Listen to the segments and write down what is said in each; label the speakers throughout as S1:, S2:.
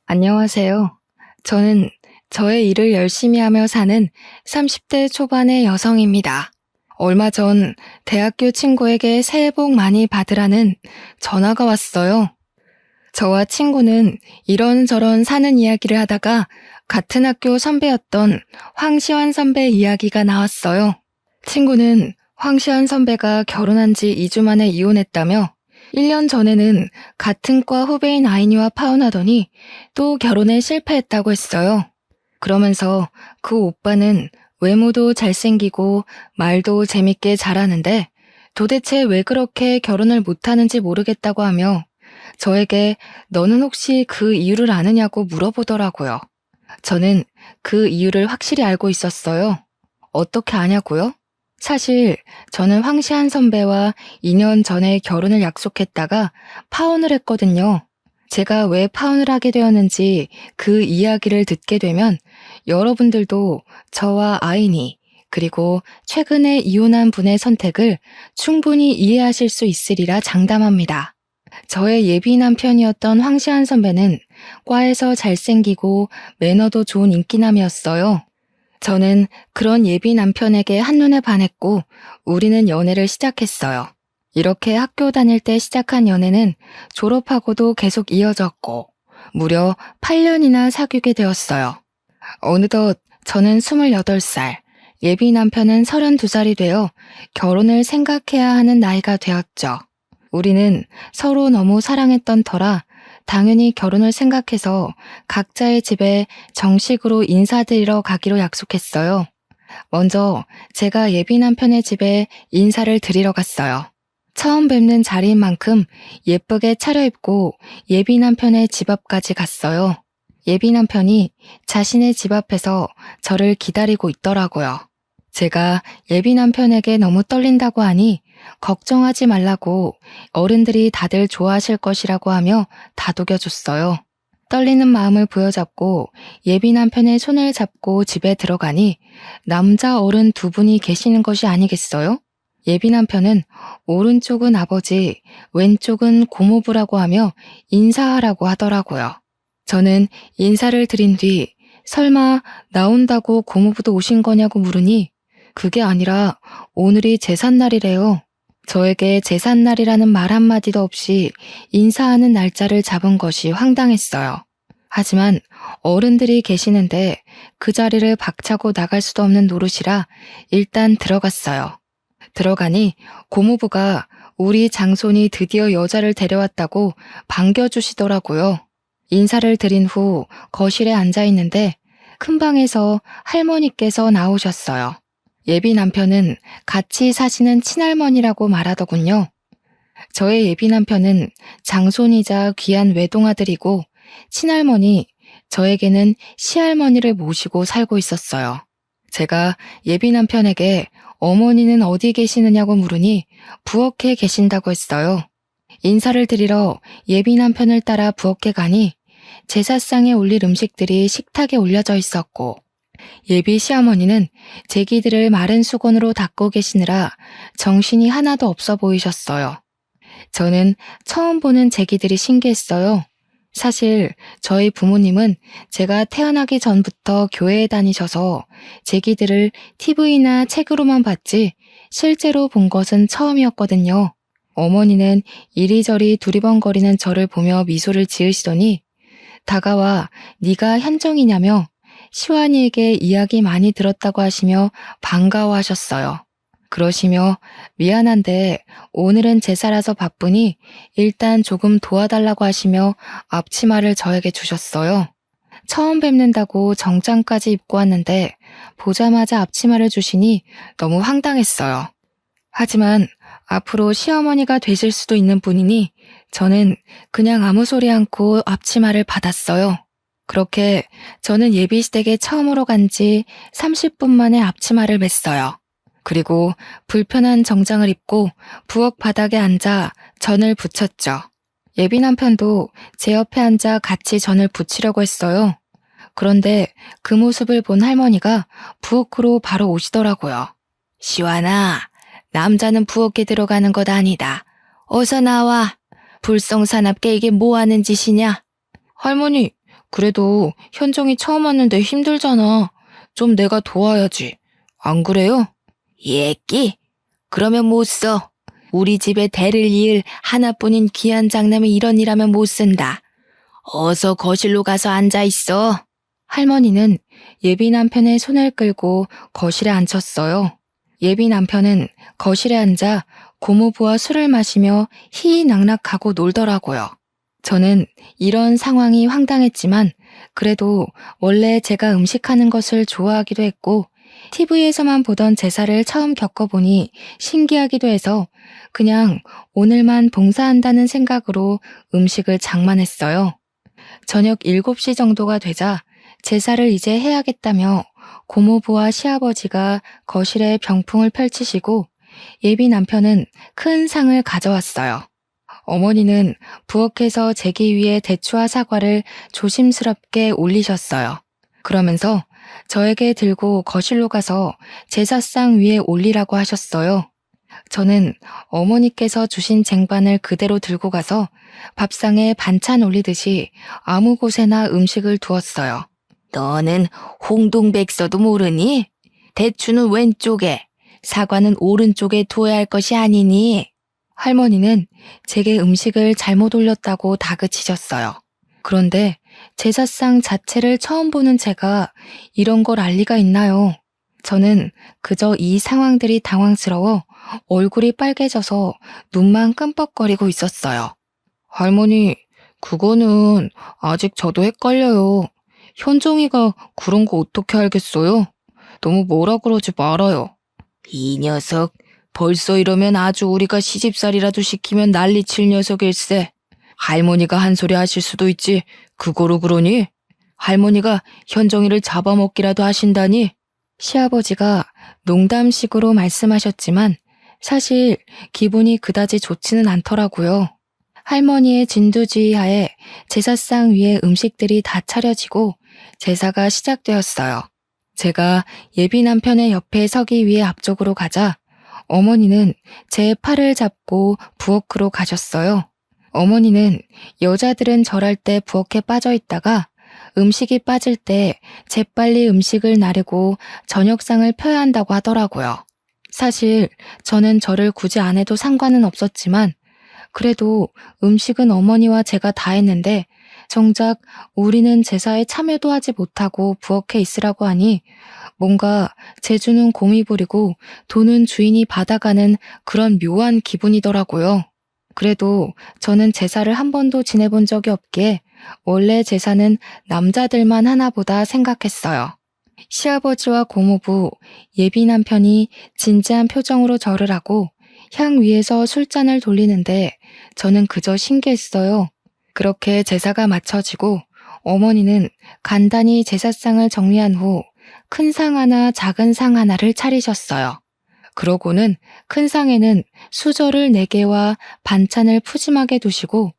S1: 안녕하세요. 저는 저의 일을 열심히 하며 사는 30대 초반의 여성입니다. 얼마 전 대학교 친구에게 새해 복 많이 받으라는 전화가 왔어요. 저와 친구는 이런저런 사는 이야기를 하다가 같은 학교 선배였던 황시환 선배 이야기가 나왔어요. 친구는 황시환 선배가 결혼한 지 2주 만에 이혼했다며 1년 전에는 같은 과 후배인 아이니와 파혼하더니 또 결혼에 실패했다고 했어요. 그러면서 그 오빠는 외모도 잘생기고 말도 재밌게 잘하는데 도대체 왜 그렇게 결혼을 못하는지 모르겠다고 하며 저에게 너는 혹시 그 이유를 아느냐고 물어보더라고요. 저는 그 이유를 확실히 알고 있었어요. 어떻게 아냐고요? 사실 저는 황시한 선배와 2년 전에 결혼을 약속했다가 파혼을 했거든요. 제가 왜 파혼을 하게 되었는지 그 이야기를 듣게 되면 여러분들도 저와 아이니 그리고 최근에 이혼한 분의 선택을 충분히 이해하실 수 있으리라 장담합니다. 저의 예비 남편이었던 황시한 선배는 과에서 잘생기고 매너도 좋은 인기남이었어요. 저는 그런 예비 남편에게 한눈에 반했고 우리는 연애를 시작했어요. 이렇게 학교 다닐 때 시작한 연애는 졸업하고도 계속 이어졌고 무려 8년이나 사귀게 되었어요. 어느덧 저는 28살, 예비 남편은 32살이 되어 결혼을 생각해야 하는 나이가 되었죠. 우리는 서로 너무 사랑했던 터라 당연히 결혼을 생각해서 각자의 집에 정식으로 인사드리러 가기로 약속했어요. 먼저 제가 예비 남편의 집에 인사를 드리러 갔어요. 처음 뵙는 자리인 만큼 예쁘게 차려입고 예비 남편의 집 앞까지 갔어요. 예비 남편이 자신의 집 앞에서 저를 기다리고 있더라고요. 제가 예비 남편에게 너무 떨린다고 하니 걱정하지 말라고 어른들이 다들 좋아하실 것이라고 하며 다독여줬어요. 떨리는 마음을 부여잡고 예비 남편의 손을 잡고 집에 들어가니 남자 어른 두 분이 계시는 것이 아니겠어요? 예비 남편은 오른쪽은 아버지, 왼쪽은 고모부라고 하며 인사하라고 하더라고요. 저는 인사를 드린 뒤 설마 나온다고 고모부도 오신 거냐고 물으니 그게 아니라 오늘이 제삿날이래요. 저에게 제삿날이라는 말 한마디도 없이 인사하는 날짜를 잡은 것이 황당했어요. 하지만 어른들이 계시는데 그 자리를 박차고 나갈 수도 없는 노릇이라 일단 들어갔어요. 들어가니 고모부가 우리 장손이 드디어 여자를 데려왔다고 반겨주시더라고요. 인사를 드린 후 거실에 앉아 있는데 큰 방에서 할머니께서 나오셨어요. 예비 남편은 같이 사시는 친할머니라고 말하더군요. 저의 예비 남편은 장손이자 귀한 외동아들이고 친할머니, 저에게는 시할머니를 모시고 살고 있었어요. 제가 예비 남편에게 어머니는 어디 계시느냐고 물으니 부엌에 계신다고 했어요. 인사를 드리러 예비 남편을 따라 부엌에 가니 제사상에 올릴 음식들이 식탁에 올려져 있었고 예비 시어머니는 제기들을 마른 수건으로 닦고 계시느라 정신이 하나도 없어 보이셨어요. 저는 처음 보는 제기들이 신기했어요. 사실 저희 부모님은 제가 태어나기 전부터 교회에 다니셔서 제기들을 TV나 책으로만 봤지 실제로 본 것은 처음이었거든요. 어머니는 이리저리 두리번거리는 저를 보며 미소를 지으시더니 다가와 네가 현정이냐며 시완이에게 이야기 많이 들었다고 하시며 반가워하셨어요. 그러시며 미안한데 오늘은 제사라서 바쁘니 일단 조금 도와달라고 하시며 앞치마를 저에게 주셨어요. 처음 뵙는다고 정장까지 입고 왔는데 보자마자 앞치마를 주시니 너무 황당했어요. 하지만 앞으로 시어머니가 되실 수도 있는 분이니 저는 그냥 아무 소리 않고 앞치마를 받았어요. 그렇게 저는 예비시댁에 처음으로 간 지 30분 만에 앞치마를 맸어요. 그리고 불편한 정장을 입고 부엌 바닥에 앉아 전을 부쳤죠. 예비 남편도 제 옆에 앉아 같이 전을 부치려고 했어요. 그런데 그 모습을 본 할머니가 부엌으로 바로 오시더라고요. 시완아, 남자는 부엌에 들어가는 것 아니다. 어서 나와. 불성사납게 이게 뭐 하는 짓이냐? 할머니, 그래도 현정이 처음 왔는데 힘들잖아. 좀 내가 도와야지. 안 그래요? 예끼? 그러면 못 써. 우리 집에 대를 이을 하나뿐인 귀한 장남이 이런 일하면 못 쓴다. 어서 거실로 가서 앉아 있어. 할머니는 예비 남편의 손을 끌고 거실에 앉혔어요. 예비 남편은 거실에 앉아 고모부와 술을 마시며 희희낙낙하고 놀더라고요. 저는 이런 상황이 황당했지만 그래도 원래 제가 음식하는 것을 좋아하기도 했고 TV에서만 보던 제사를 처음 겪어보니 신기하기도 해서 그냥 오늘만 봉사한다는 생각으로 음식을 장만했어요. 저녁 7시 정도가 되자 제사를 이제 해야겠다며 고모부와 시아버지가 거실에 병풍을 펼치시고 예비 남편은 큰 상을 가져왔어요. 어머니는 부엌에서 제기 위에 대추와 사과를 조심스럽게 올리셨어요. 그러면서 저에게 들고 거실로 가서 제사상 위에 올리라고 하셨어요. 저는 어머니께서 주신 쟁반을 그대로 들고 가서 밥상에 반찬 올리듯이 아무 곳에나 음식을 두었어요. 너는 홍동백서도 모르니? 대추는 왼쪽에, 사과는 오른쪽에 두어야 할 것이 아니니? 할머니는 제게 음식을 잘못 올렸다고 다그치셨어요. 그런데 제사상 자체를 처음 보는 제가 이런 걸 알 리가 있나요? 저는 그저 이 상황들이 당황스러워 얼굴이 빨개져서 눈만 끔뻑거리고 있었어요. 할머니, 그거는 아직 저도 헷갈려요. 현정이가 그런 거 어떻게 알겠어요? 너무 뭐라 그러지 말아요. 이 녀석, 벌써 이러면 아주 우리가 시집살이라도 시키면 난리칠 녀석일세. 할머니가 한 소리 하실 수도 있지. 그거로 그러니? 할머니가 현정이를 잡아먹기라도 하신다니? 시아버지가 농담식으로 말씀하셨지만 사실 기분이 그다지 좋지는 않더라고요. 할머니의 진두지휘 하에 제사상 위에 음식들이 다 차려지고 제사가 시작되었어요. 제가 예비 남편의 옆에 서기 위해 앞쪽으로 가자 어머니는 제 팔을 잡고 부엌으로 가셨어요. 어머니는 여자들은 절할 때 부엌에 빠져 있다가 음식이 빠질 때 재빨리 음식을 나르고 저녁상을 펴야 한다고 하더라고요. 사실 저는 절을 굳이 안 해도 상관은 없었지만 그래도 음식은 어머니와 제가 다 했는데 정작 우리는 제사에 참여도 하지 못하고 부엌에 있으라고 하니 뭔가 재주는 곰이 부리고 돈은 주인이 받아가는 그런 묘한 기분이더라고요. 그래도 저는 제사를 한 번도 지내본 적이 없기에 원래 제사는 남자들만 하나 보다 생각했어요. 시아버지와 고모부, 예비 남편이 진지한 표정으로 절을 하고 향 위에서 술잔을 돌리는데 저는 그저 신기했어요. 그렇게 제사가 마쳐지고 어머니는 간단히 제사상을 정리한 후 큰 상 하나, 작은 상 하나를 차리셨어요. 그러고는 큰 상에는 수저를 4개와 반찬을 푸짐하게 두시고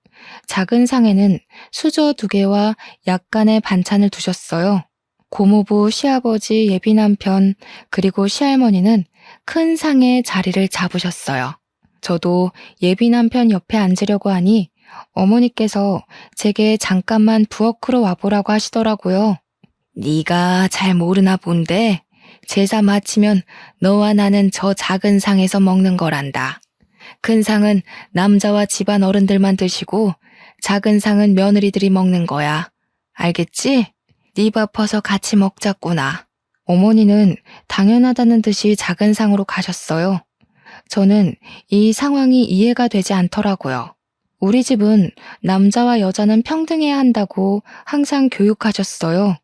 S1: 작은 상에는 수저 2개와 약간의 반찬을 두셨어요. 고모부, 시아버지, 예비 남편, 그리고 시할머니는 큰 상에 자리를 잡으셨어요. 저도 예비 남편 옆에 앉으려고 하니 어머니께서 제게 잠깐만 부엌으로 와보라고 하시더라고요. 네가 잘 모르나 본데 제사 마치면 너와 나는 저 작은 상에서 먹는 거란다. 큰 상은 남자와 집안 어른들만 드시고 작은 상은 며느리들이 먹는 거야. 알겠지? 네 바빠서 같이 먹자꾸나. 어머니는 당연하다는 듯이 작은 상으로 가셨어요. 저는 이 상황이 이해가 되지 않더라고요. 우리 집은 남자와 여자는 평등해야 한다고 항상 교육하셨어요.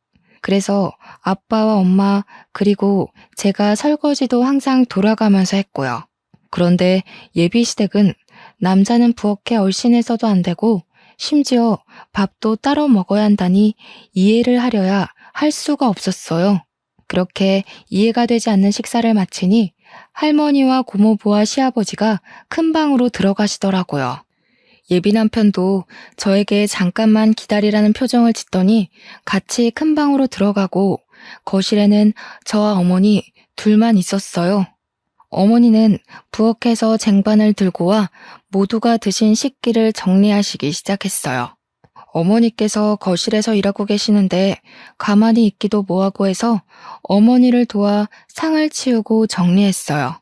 S1: 그래서 아빠와 엄마 그리고 제가 설거지도 항상 돌아가면서 했고요. 그런데 예비시댁은 남자는 부엌에 얼씬해서도 안 되고 심지어 밥도 따로 먹어야 한다니 이해를 하려야 할 수가 없었어요. 그렇게 이해가 되지 않는 식사를 마치니 할머니와 고모부와 시아버지가 큰 방으로 들어가시더라고요. 예비 남편도 저에게 잠깐만 기다리라는 표정을 짓더니 같이 큰 방으로 들어가고 거실에는 저와 어머니 둘만 있었어요. 어머니는 부엌에서 쟁반을 들고 와 모두가 드신 식기를 정리하시기 시작했어요. 어머니께서 거실에서 일하고 계시는데 가만히 있기도 뭐하고 해서 어머니를 도와 상을 치우고 정리했어요.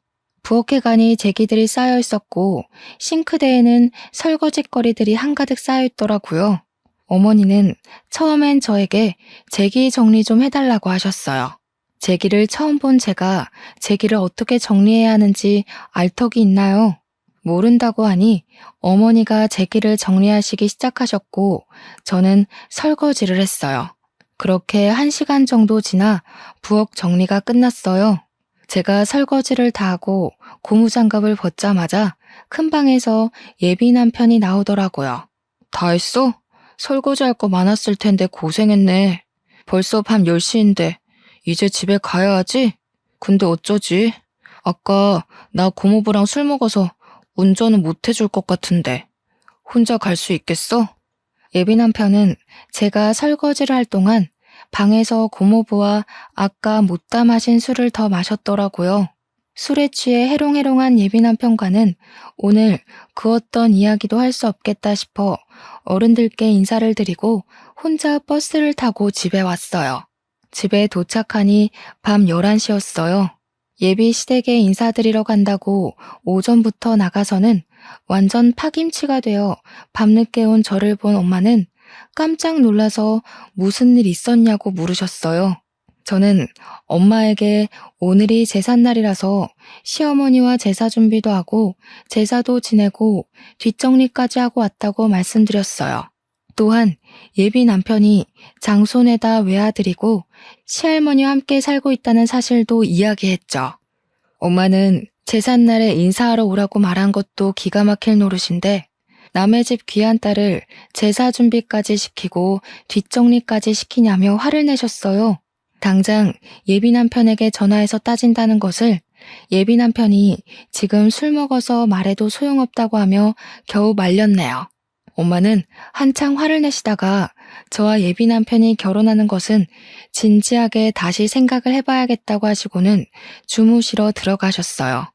S1: 부엌에가니 제기들이 쌓여 있었고 싱크대에는 설거짓거리들이 한가득 쌓여 있더라고요. 어머니는 처음엔 저에게 제기 정리 좀 해달라고 하셨어요. 제기를 처음 본 제가 제기를 어떻게 정리해야 하는지 알 턱이 있나요? 모른다고 하니 어머니가 제기를 정리하시기 시작하셨고 저는 설거지를 했어요. 그렇게 1시간 정도 지나 부엌 정리가 끝났어요. 제가 설거지를 다 하고 고무장갑을 벗자마자 큰 방에서 예비 남편이 나오더라고요. 다 했어? 설거지할 거 많았을 텐데 고생했네. 벌써 밤 10시인데 이제 집에 가야 하지? 근데 어쩌지? 아까 나 고모부랑 술 먹어서 운전은 못 해줄 것 같은데 혼자 갈 수 있겠어? 예비 남편은 제가 설거지를 할 동안 방에서 고모부와 아까 못다 마신 술을 더 마셨더라고요. 술에 취해 해롱해롱한 예비 남편과는 오늘 그 어떤 이야기도 할 수 없겠다 싶어 어른들께 인사를 드리고 혼자 버스를 타고 집에 왔어요. 집에 도착하니 밤 11시였어요. 예비 시댁에 인사드리러 간다고 오전부터 나가서는 완전 파김치가 되어 밤늦게 온 저를 본 엄마는 깜짝 놀라서 무슨 일 있었냐고 물으셨어요. 저는 엄마에게 오늘이 제삿날이라서 시어머니와 제사 준비도 하고 제사도 지내고 뒷정리까지 하고 왔다고 말씀드렸어요. 또한 예비 남편이 장손에다 외아들이고 시할머니와 함께 살고 있다는 사실도 이야기했죠. 엄마는 제삿날에 인사하러 오라고 말한 것도 기가 막힐 노릇인데 남의 집 귀한 딸을 제사 준비까지 시키고 뒷정리까지 시키냐며 화를 내셨어요. 당장 예비 남편에게 전화해서 따진다는 것을 예비 남편이 지금 술 먹어서 말해도 소용없다고 하며 겨우 말렸네요. 엄마는 한창 화를 내시다가 저와 예비 남편이 결혼하는 것은 진지하게 다시 생각을 해봐야겠다고 하시고는 주무시러 들어가셨어요.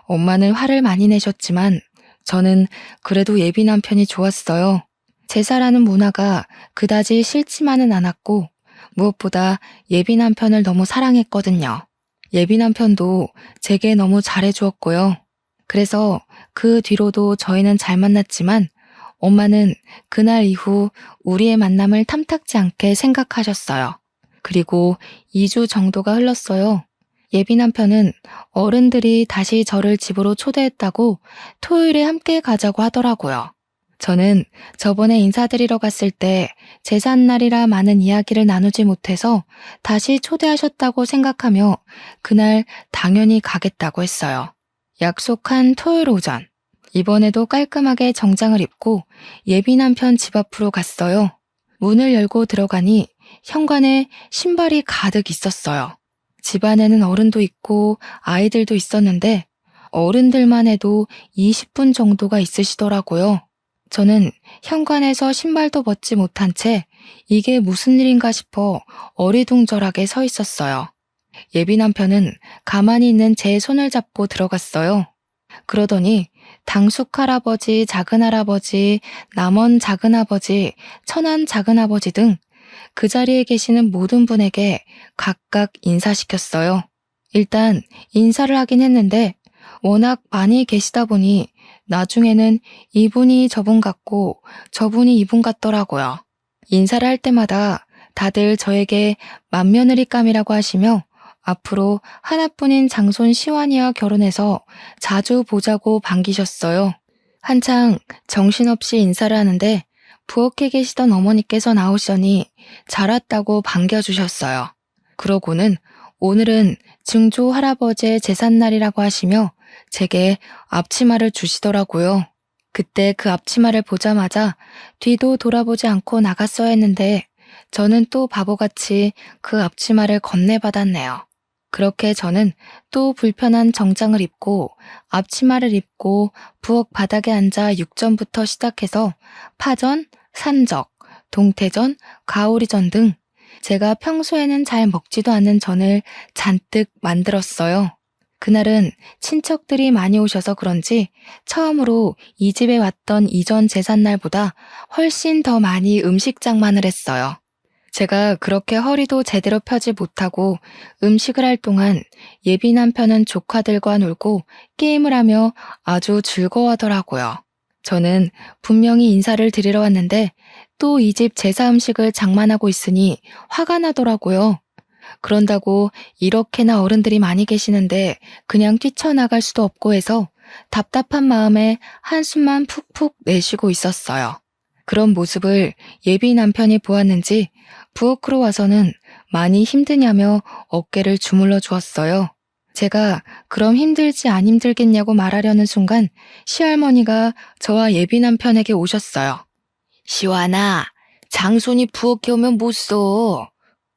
S1: 엄마는 화를 많이 내셨지만 저는 그래도 예비 남편이 좋았어요. 제사라는 문화가 그다지 싫지만은 않았고 무엇보다 예비 남편을 너무 사랑했거든요. 예비 남편도 제게 너무 잘해주었고요. 그래서 그 뒤로도 저희는 잘 만났지만 엄마는 그날 이후 우리의 만남을 탐탁지 않게 생각하셨어요. 그리고 2주 정도가 흘렀어요. 예비 남편은 어른들이 다시 저를 집으로 초대했다고 토요일에 함께 가자고 하더라고요. 저는 저번에 인사드리러 갔을 때 제삿날이라 많은 이야기를 나누지 못해서 다시 초대하셨다고 생각하며 그날 당연히 가겠다고 했어요. 약속한 토요일 오전. 이번에도 깔끔하게 정장을 입고 예비 남편 집 앞으로 갔어요. 문을 열고 들어가니 현관에 신발이 가득 있었어요. 집 안에는 어른도 있고 아이들도 있었는데 어른들만 해도 20분 정도가 있으시더라고요. 저는 현관에서 신발도 벗지 못한 채 이게 무슨 일인가 싶어 어리둥절하게 서 있었어요. 예비 남편은 가만히 있는 제 손을 잡고 들어갔어요. 그러더니 당숙 할아버지, 작은 할아버지, 남원 작은 아버지, 천안 작은 아버지 등 그 자리에 계시는 모든 분에게 각각 인사시켰어요. 일단 인사를 하긴 했는데 워낙 많이 계시다 보니 나중에는 이분이 저분 같고 저분이 이분 같더라고요. 인사를 할 때마다 다들 저에게 맏며느리감이라고 하시며 앞으로 하나뿐인 장손 시완이와 결혼해서 자주 보자고 반기셨어요. 한창 정신없이 인사를 하는데 부엌에 계시던 어머니께서 나오시더니 잘 왔다고 반겨주셨어요. 그러고는 오늘은 증조 할아버지의 제삿날이라고 하시며 제게 앞치마를 주시더라고요. 그때 그 앞치마를 보자마자 뒤도 돌아보지 않고 나갔어야 했는데 저는 또 바보같이 그 앞치마를 건네받았네요. 그렇게 저는 또 불편한 정장을 입고 앞치마를 입고 부엌 바닥에 앉아 육전부터 시작해서 파전, 산적, 동태전, 가오리전 등 제가 평소에는 잘 먹지도 않는 전을 잔뜩 만들었어요. 그날은 친척들이 많이 오셔서 그런지 처음으로 이 집에 왔던 이전 제삿날보다 훨씬 더 많이 음식 장만을 했어요. 제가 그렇게 허리도 제대로 펴지 못하고 음식을 할 동안 예비 남편은 조카들과 놀고 게임을 하며 아주 즐거워하더라고요. 저는 분명히 인사를 드리러 왔는데 또 이 집 제사 음식을 장만하고 있으니 화가 나더라고요. 그런다고 이렇게나 어른들이 많이 계시는데 그냥 뛰쳐나갈 수도 없고 해서 답답한 마음에 한숨만 푹푹 내쉬고 있었어요. 그런 모습을 예비 남편이 보았는지 부엌으로 와서는 많이 힘드냐며 어깨를 주물러 주었어요. 제가 그럼 힘들지 안 힘들겠냐고 말하려는 순간 시할머니가 저와 예비 남편에게 오셨어요. 시완아, 장손이 부엌에 오면 못 써.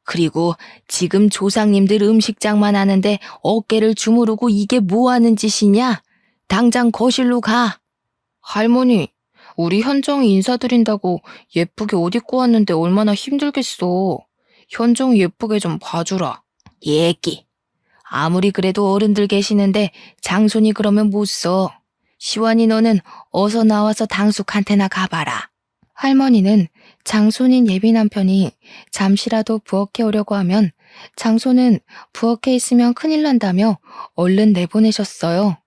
S1: 그리고 지금 조상님들 음식장만 하는데 어깨를 주무르고 이게 뭐 하는 짓이냐? 당장 거실로 가. 할머니, 우리 현정이 인사드린다고 예쁘게 옷 입고 왔는데 얼마나 힘들겠어. 현정이 예쁘게 좀 봐주라. 예끼. 아무리 그래도 어른들 계시는데 장손이 그러면 못 써. 시완이 너는 어서 나와서 당숙한테나 가봐라. 할머니는 장손인 예비 남편이 잠시라도 부엌에 오려고 하면 장손은 부엌에 있으면 큰일 난다며 얼른 내보내셨어요.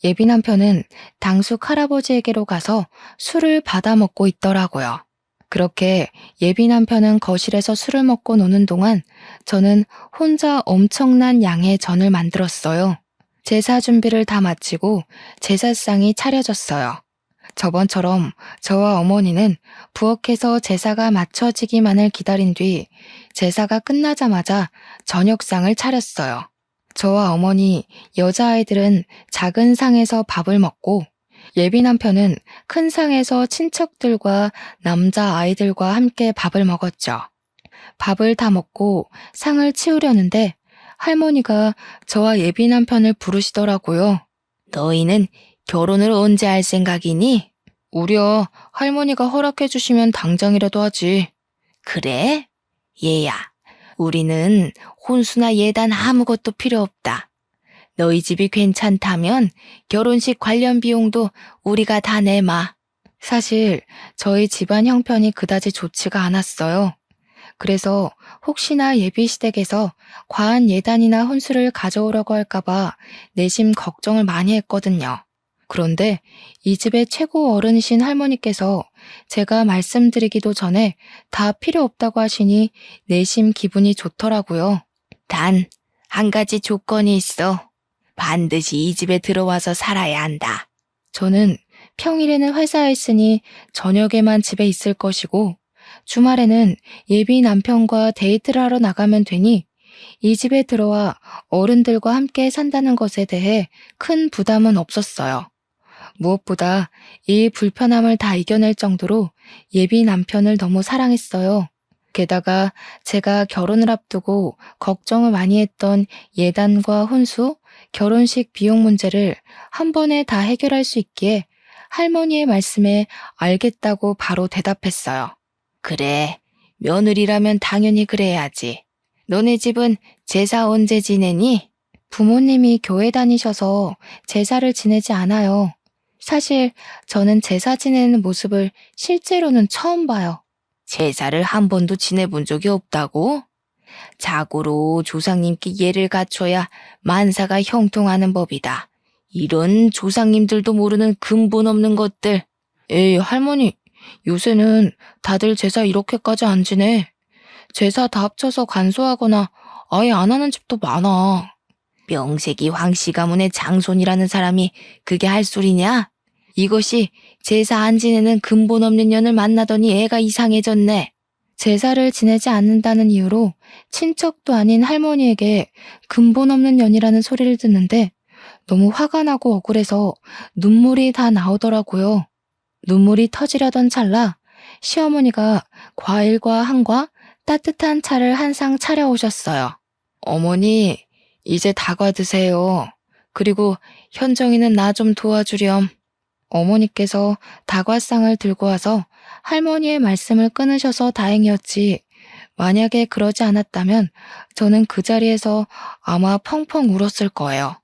S1: 예비 남편은 당숙 할아버지에게로 가서 술을 받아 먹고 있더라고요. 그렇게 예비 남편은 거실에서 술을 먹고 노는 동안 저는 혼자 엄청난 양의 전을 만들었어요. 제사 준비를 다 마치고 제사상이 차려졌어요. 저번처럼 저와 어머니는 부엌에서 제사가 마쳐지기만을 기다린 뒤 제사가 끝나자마자 저녁상을 차렸어요. 저와 어머니, 여자아이들은 작은 상에서 밥을 먹고 예비 남편은 큰 상에서 친척들과 남자아이들과 함께 밥을 먹었죠. 밥을 다 먹고 상을 치우려는데 할머니가 저와 예비 남편을 부르시더라고요. 너희는 결혼을 언제 할 생각이니? 우려 할머니가 허락해 주시면 당장이라도 하지. 그래? 얘야, 우리는 혼수나 예단 아무것도 필요 없다. 너희 집이 괜찮다면 결혼식 관련 비용도 우리가 다 내마. 사실 저희 집안 형편이 그다지 좋지가 않았어요. 그래서 혹시나 예비시댁에서 과한 예단이나 혼수를 가져오려고 할까봐 내심 걱정을 많이 했거든요. 그런데 이 집의 최고 어른이신 할머니께서 제가 말씀드리기도 전에 다 필요 없다고 하시니 내심 기분이 좋더라고요. 단, 한 가지 조건이 있어. 반드시 이 집에 들어와서 살아야 한다. 저는 평일에는 회사에 있으니 저녁에만 집에 있을 것이고 주말에는 예비 남편과 데이트를 하러 나가면 되니 이 집에 들어와 어른들과 함께 산다는 것에 대해 큰 부담은 없었어요. 무엇보다 이 불편함을 다 이겨낼 정도로 예비 남편을 너무 사랑했어요. 게다가 제가 결혼을 앞두고 걱정을 많이 했던 예단과 혼수, 결혼식 비용 문제를 한 번에 다 해결할 수 있기에 할머니의 말씀에 알겠다고 바로 대답했어요. 그래, 며느리라면 당연히 그래야지. 너네 집은 제사 언제 지내니? 부모님이 교회 다니셔서 제사를 지내지 않아요. 사실 저는 제사 지내는 모습을 실제로는 처음 봐요. 제사를 한 번도 지내본 적이 없다고? 자고로 조상님께 예를 갖춰야 만사가 형통하는 법이다. 이런 조상님들도 모르는 근본 없는 것들. 에이, 할머니, 요새는 다들 제사 이렇게까지 안 지내. 제사 다 합쳐서 간소하거나 아예 안 하는 집도 많아. 명색이 황씨 가문의 장손이라는 사람이 그게 할 소리냐? 이것이 제사 안 지내는 근본 없는 년을 만나더니 애가 이상해졌네. 제사를 지내지 않는다는 이유로 친척도 아닌 할머니에게 근본 없는 년이라는 소리를 듣는데 너무 화가 나고 억울해서 눈물이 다 나오더라고요. 눈물이 터지려던 찰나 시어머니가 과일과 한과 따뜻한 차를 한 상 차려오셨어요. 어머니, 이제 다과 드세요. 그리고 현정이는 나 좀 도와주렴. 어머니께서 다과상을 들고 와서 할머니의 말씀을 끊으셔서 다행이었지. 만약에 그러지 않았다면 저는 그 자리에서 아마 펑펑 울었을 거예요.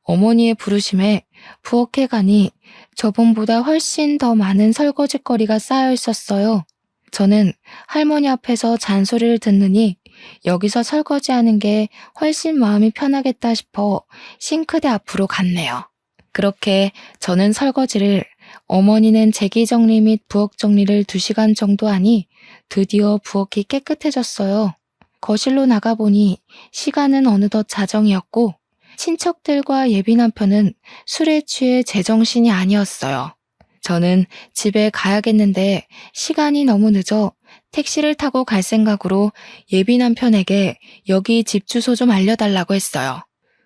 S1: 어머니의 부르심에 부엌에 가니 저번보다 훨씬 더 많은 설거지거리가 쌓여 있었어요. 저는 할머니 앞에서 잔소리를 듣느니 여기서 설거지하는 게 훨씬 마음이 편하겠다 싶어 싱크대 앞으로 갔네요. 그렇게 저는 설거지를, 어머니는 재기 정리 및 부엌 정리를 2시간 정도 하니 드디어 부엌이 깨끗해졌어요. 거실로 나가보니 시간은 어느덧 자정이었고 친척들과 예비 남편은 술에 취해 제정신이 아니었어요. 저는 집에 가야겠는데 시간이 너무 늦어 택시를 타고 갈 생각으로 예비 남편에게 여기 집 주소 좀 알려달라고 했어요.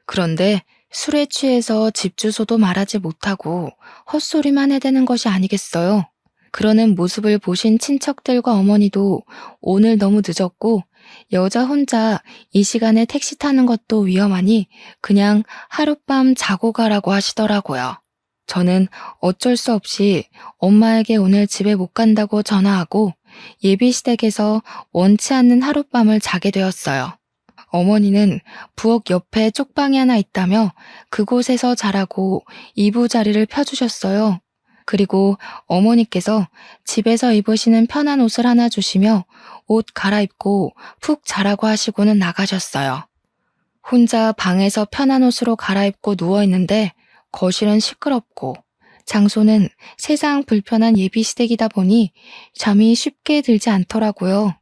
S1: 그런데 술에 취해서 집 주소도 말하지 못하고 헛소리만 해대는 것이 아니겠어요. 그러는 모습을 보신 친척들과 어머니도 오늘 너무 늦었고 여자 혼자 이 시간에 택시 타는 것도 위험하니 그냥 하룻밤 자고 가라고 하시더라고요. 저는 어쩔 수 없이 엄마에게 오늘 집에 못 간다고 전화하고 예비시댁에서 원치 않는 하룻밤을 자게 되었어요. 어머니는 부엌 옆에 쪽방이 하나 있다며 그곳에서 자라고 이부자리를 펴주셨어요. 그리고 어머니께서 집에서 입으시는 편한 옷을 하나 주시며 옷 갈아입고 푹 자라고 하시고는 나가셨어요. 혼자 방에서 편한 옷으로 갈아입고 누워있는데 거실은 시끄럽고 장소는 세상 불편한 예비시댁이다 보니 잠이 쉽게 들지 않더라고요.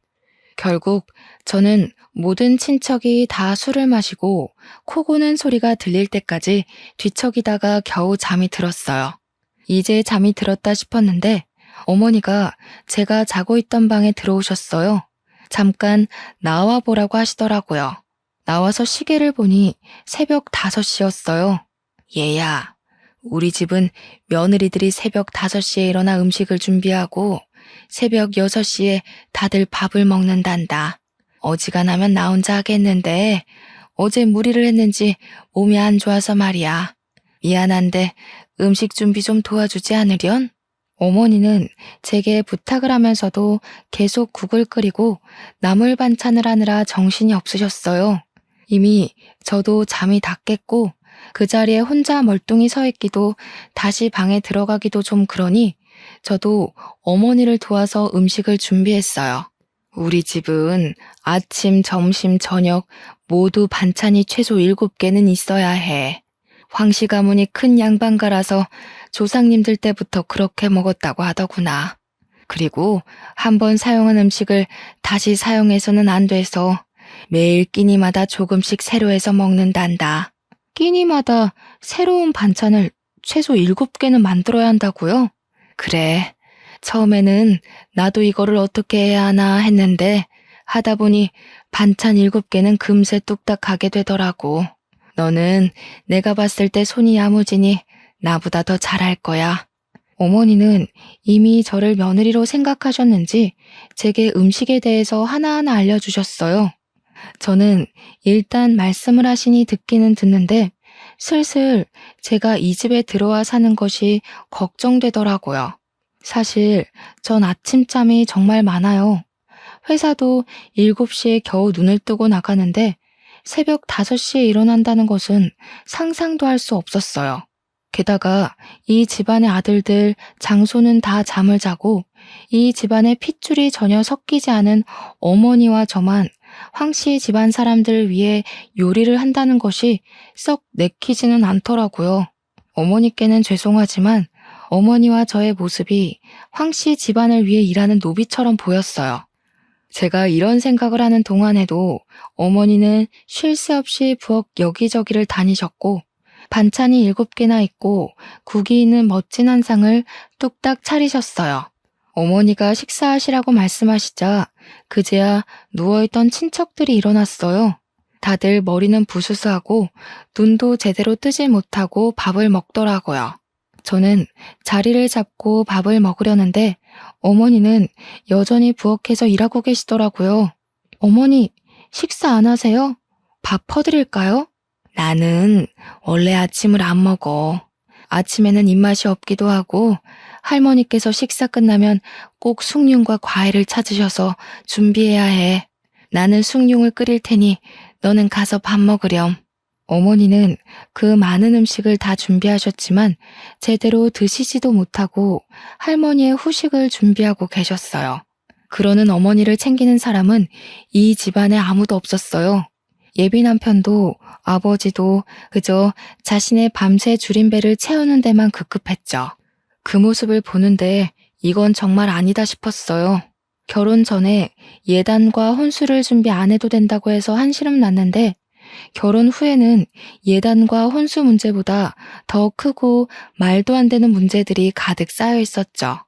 S1: 결국 저는 모든 친척이 다 술을 마시고 코 고는 소리가 들릴 때까지 뒤척이다가 겨우 잠이 들었어요. 이제 잠이 들었다 싶었는데 어머니가 제가 자고 있던 방에 들어오셨어요. 잠깐 나와 보라고 하시더라고요. 나와서 시계를 보니 새벽 5시였어요. 얘야, 우리 집은 며느리들이 새벽 5시에 일어나 음식을 준비하고 새벽 6시에 다들 밥을 먹는단다. 어지간하면 나 혼자 하겠는데 어제 무리를 했는지 몸이 안 좋아서 말이야. 미안한데 음식 준비 좀 도와주지 않으련? 어머니는 제게 부탁을 하면서도 계속 국을 끓이고 나물 반찬을 하느라 정신이 없으셨어요. 이미 저도 잠이 다 깼고 그 자리에 혼자 멀뚱히 서 있기도 다시 방에 들어가기도 좀 그러니 저도 어머니를 도와서 음식을 준비했어요. 우리 집은 아침, 점심, 저녁 모두 반찬이 최소 7개는 있어야 해. 황씨 가문이 큰 양반가라서 조상님들 때부터 그렇게 먹었다고 하더구나. 그리고 한번 사용한 음식을 다시 사용해서는 안 돼서 매일 끼니마다 조금씩 새로 해서 먹는단다. 끼니마다 새로운 반찬을 최소 7개는 만들어야 한다고요? 그래. 처음에는 나도 이거를 어떻게 해야 하나 했는데 하다 보니 반찬 7개는 금세 뚝딱 가게 되더라고. 너는 내가 봤을 때 손이 야무지니 나보다 더 잘할 거야. 어머니는 이미 저를 며느리로 생각하셨는지 제게 음식에 대해서 하나하나 알려주셨어요. 저는 일단 말씀을 하시니 듣기는 듣는데 슬슬 제가 이 집에 들어와 사는 것이 걱정되더라고요. 사실 전 아침잠이 정말 많아요. 회사도 7시에 겨우 눈을 뜨고 나가는데 새벽 5시에 일어난다는 것은 상상도 할 수 없었어요. 게다가 이 집안의 아들들, 장손은 다 잠을 자고 이 집안의 핏줄이 전혀 섞이지 않은 어머니와 저만 황씨 집안 사람들을 위해 요리를 한다는 것이 썩 내키지는 않더라고요. 어머니께는 죄송하지만 어머니와 저의 모습이 황씨 집안을 위해 일하는 노비처럼 보였어요. 제가 이런 생각을 하는 동안에도 어머니는 쉴 새 없이 부엌 여기저기를 다니셨고 반찬이 7개나 있고 국이 있는 멋진 한 상을 뚝딱 차리셨어요. 어머니가 식사하시라고 말씀하시자 그제야 누워있던 친척들이 일어났어요. 다들 머리는 부스스하고 눈도 제대로 뜨지 못하고 밥을 먹더라고요. 저는 자리를 잡고 밥을 먹으려는데 어머니는 여전히 부엌에서 일하고 계시더라고요. 어머니, 식사 안 하세요? 밥 퍼드릴까요? 나는 원래 아침을 안 먹어. 아침에는 입맛이 없기도 하고 할머니께서 식사 끝나면 꼭 숭늉과 과일을 찾으셔서 준비해야 해. 나는 숭늉을 끓일 테니 너는 가서 밥 먹으렴. 어머니는 그 많은 음식을 다 준비하셨지만 제대로 드시지도 못하고 할머니의 후식을 준비하고 계셨어요. 그러는 어머니를 챙기는 사람은 이 집안에 아무도 없었어요. 예비 남편도 아버지도 그저 자신의 밤새 줄인 배를 채우는 데만 급급했죠. 그 모습을 보는데 이건 정말 아니다 싶었어요. 결혼 전에 예단과 혼수를 준비 안 해도 된다고 해서 한시름 났는데 결혼 후에는 예단과 혼수 문제보다 더 크고 말도 안 되는 문제들이 가득 쌓여 있었죠.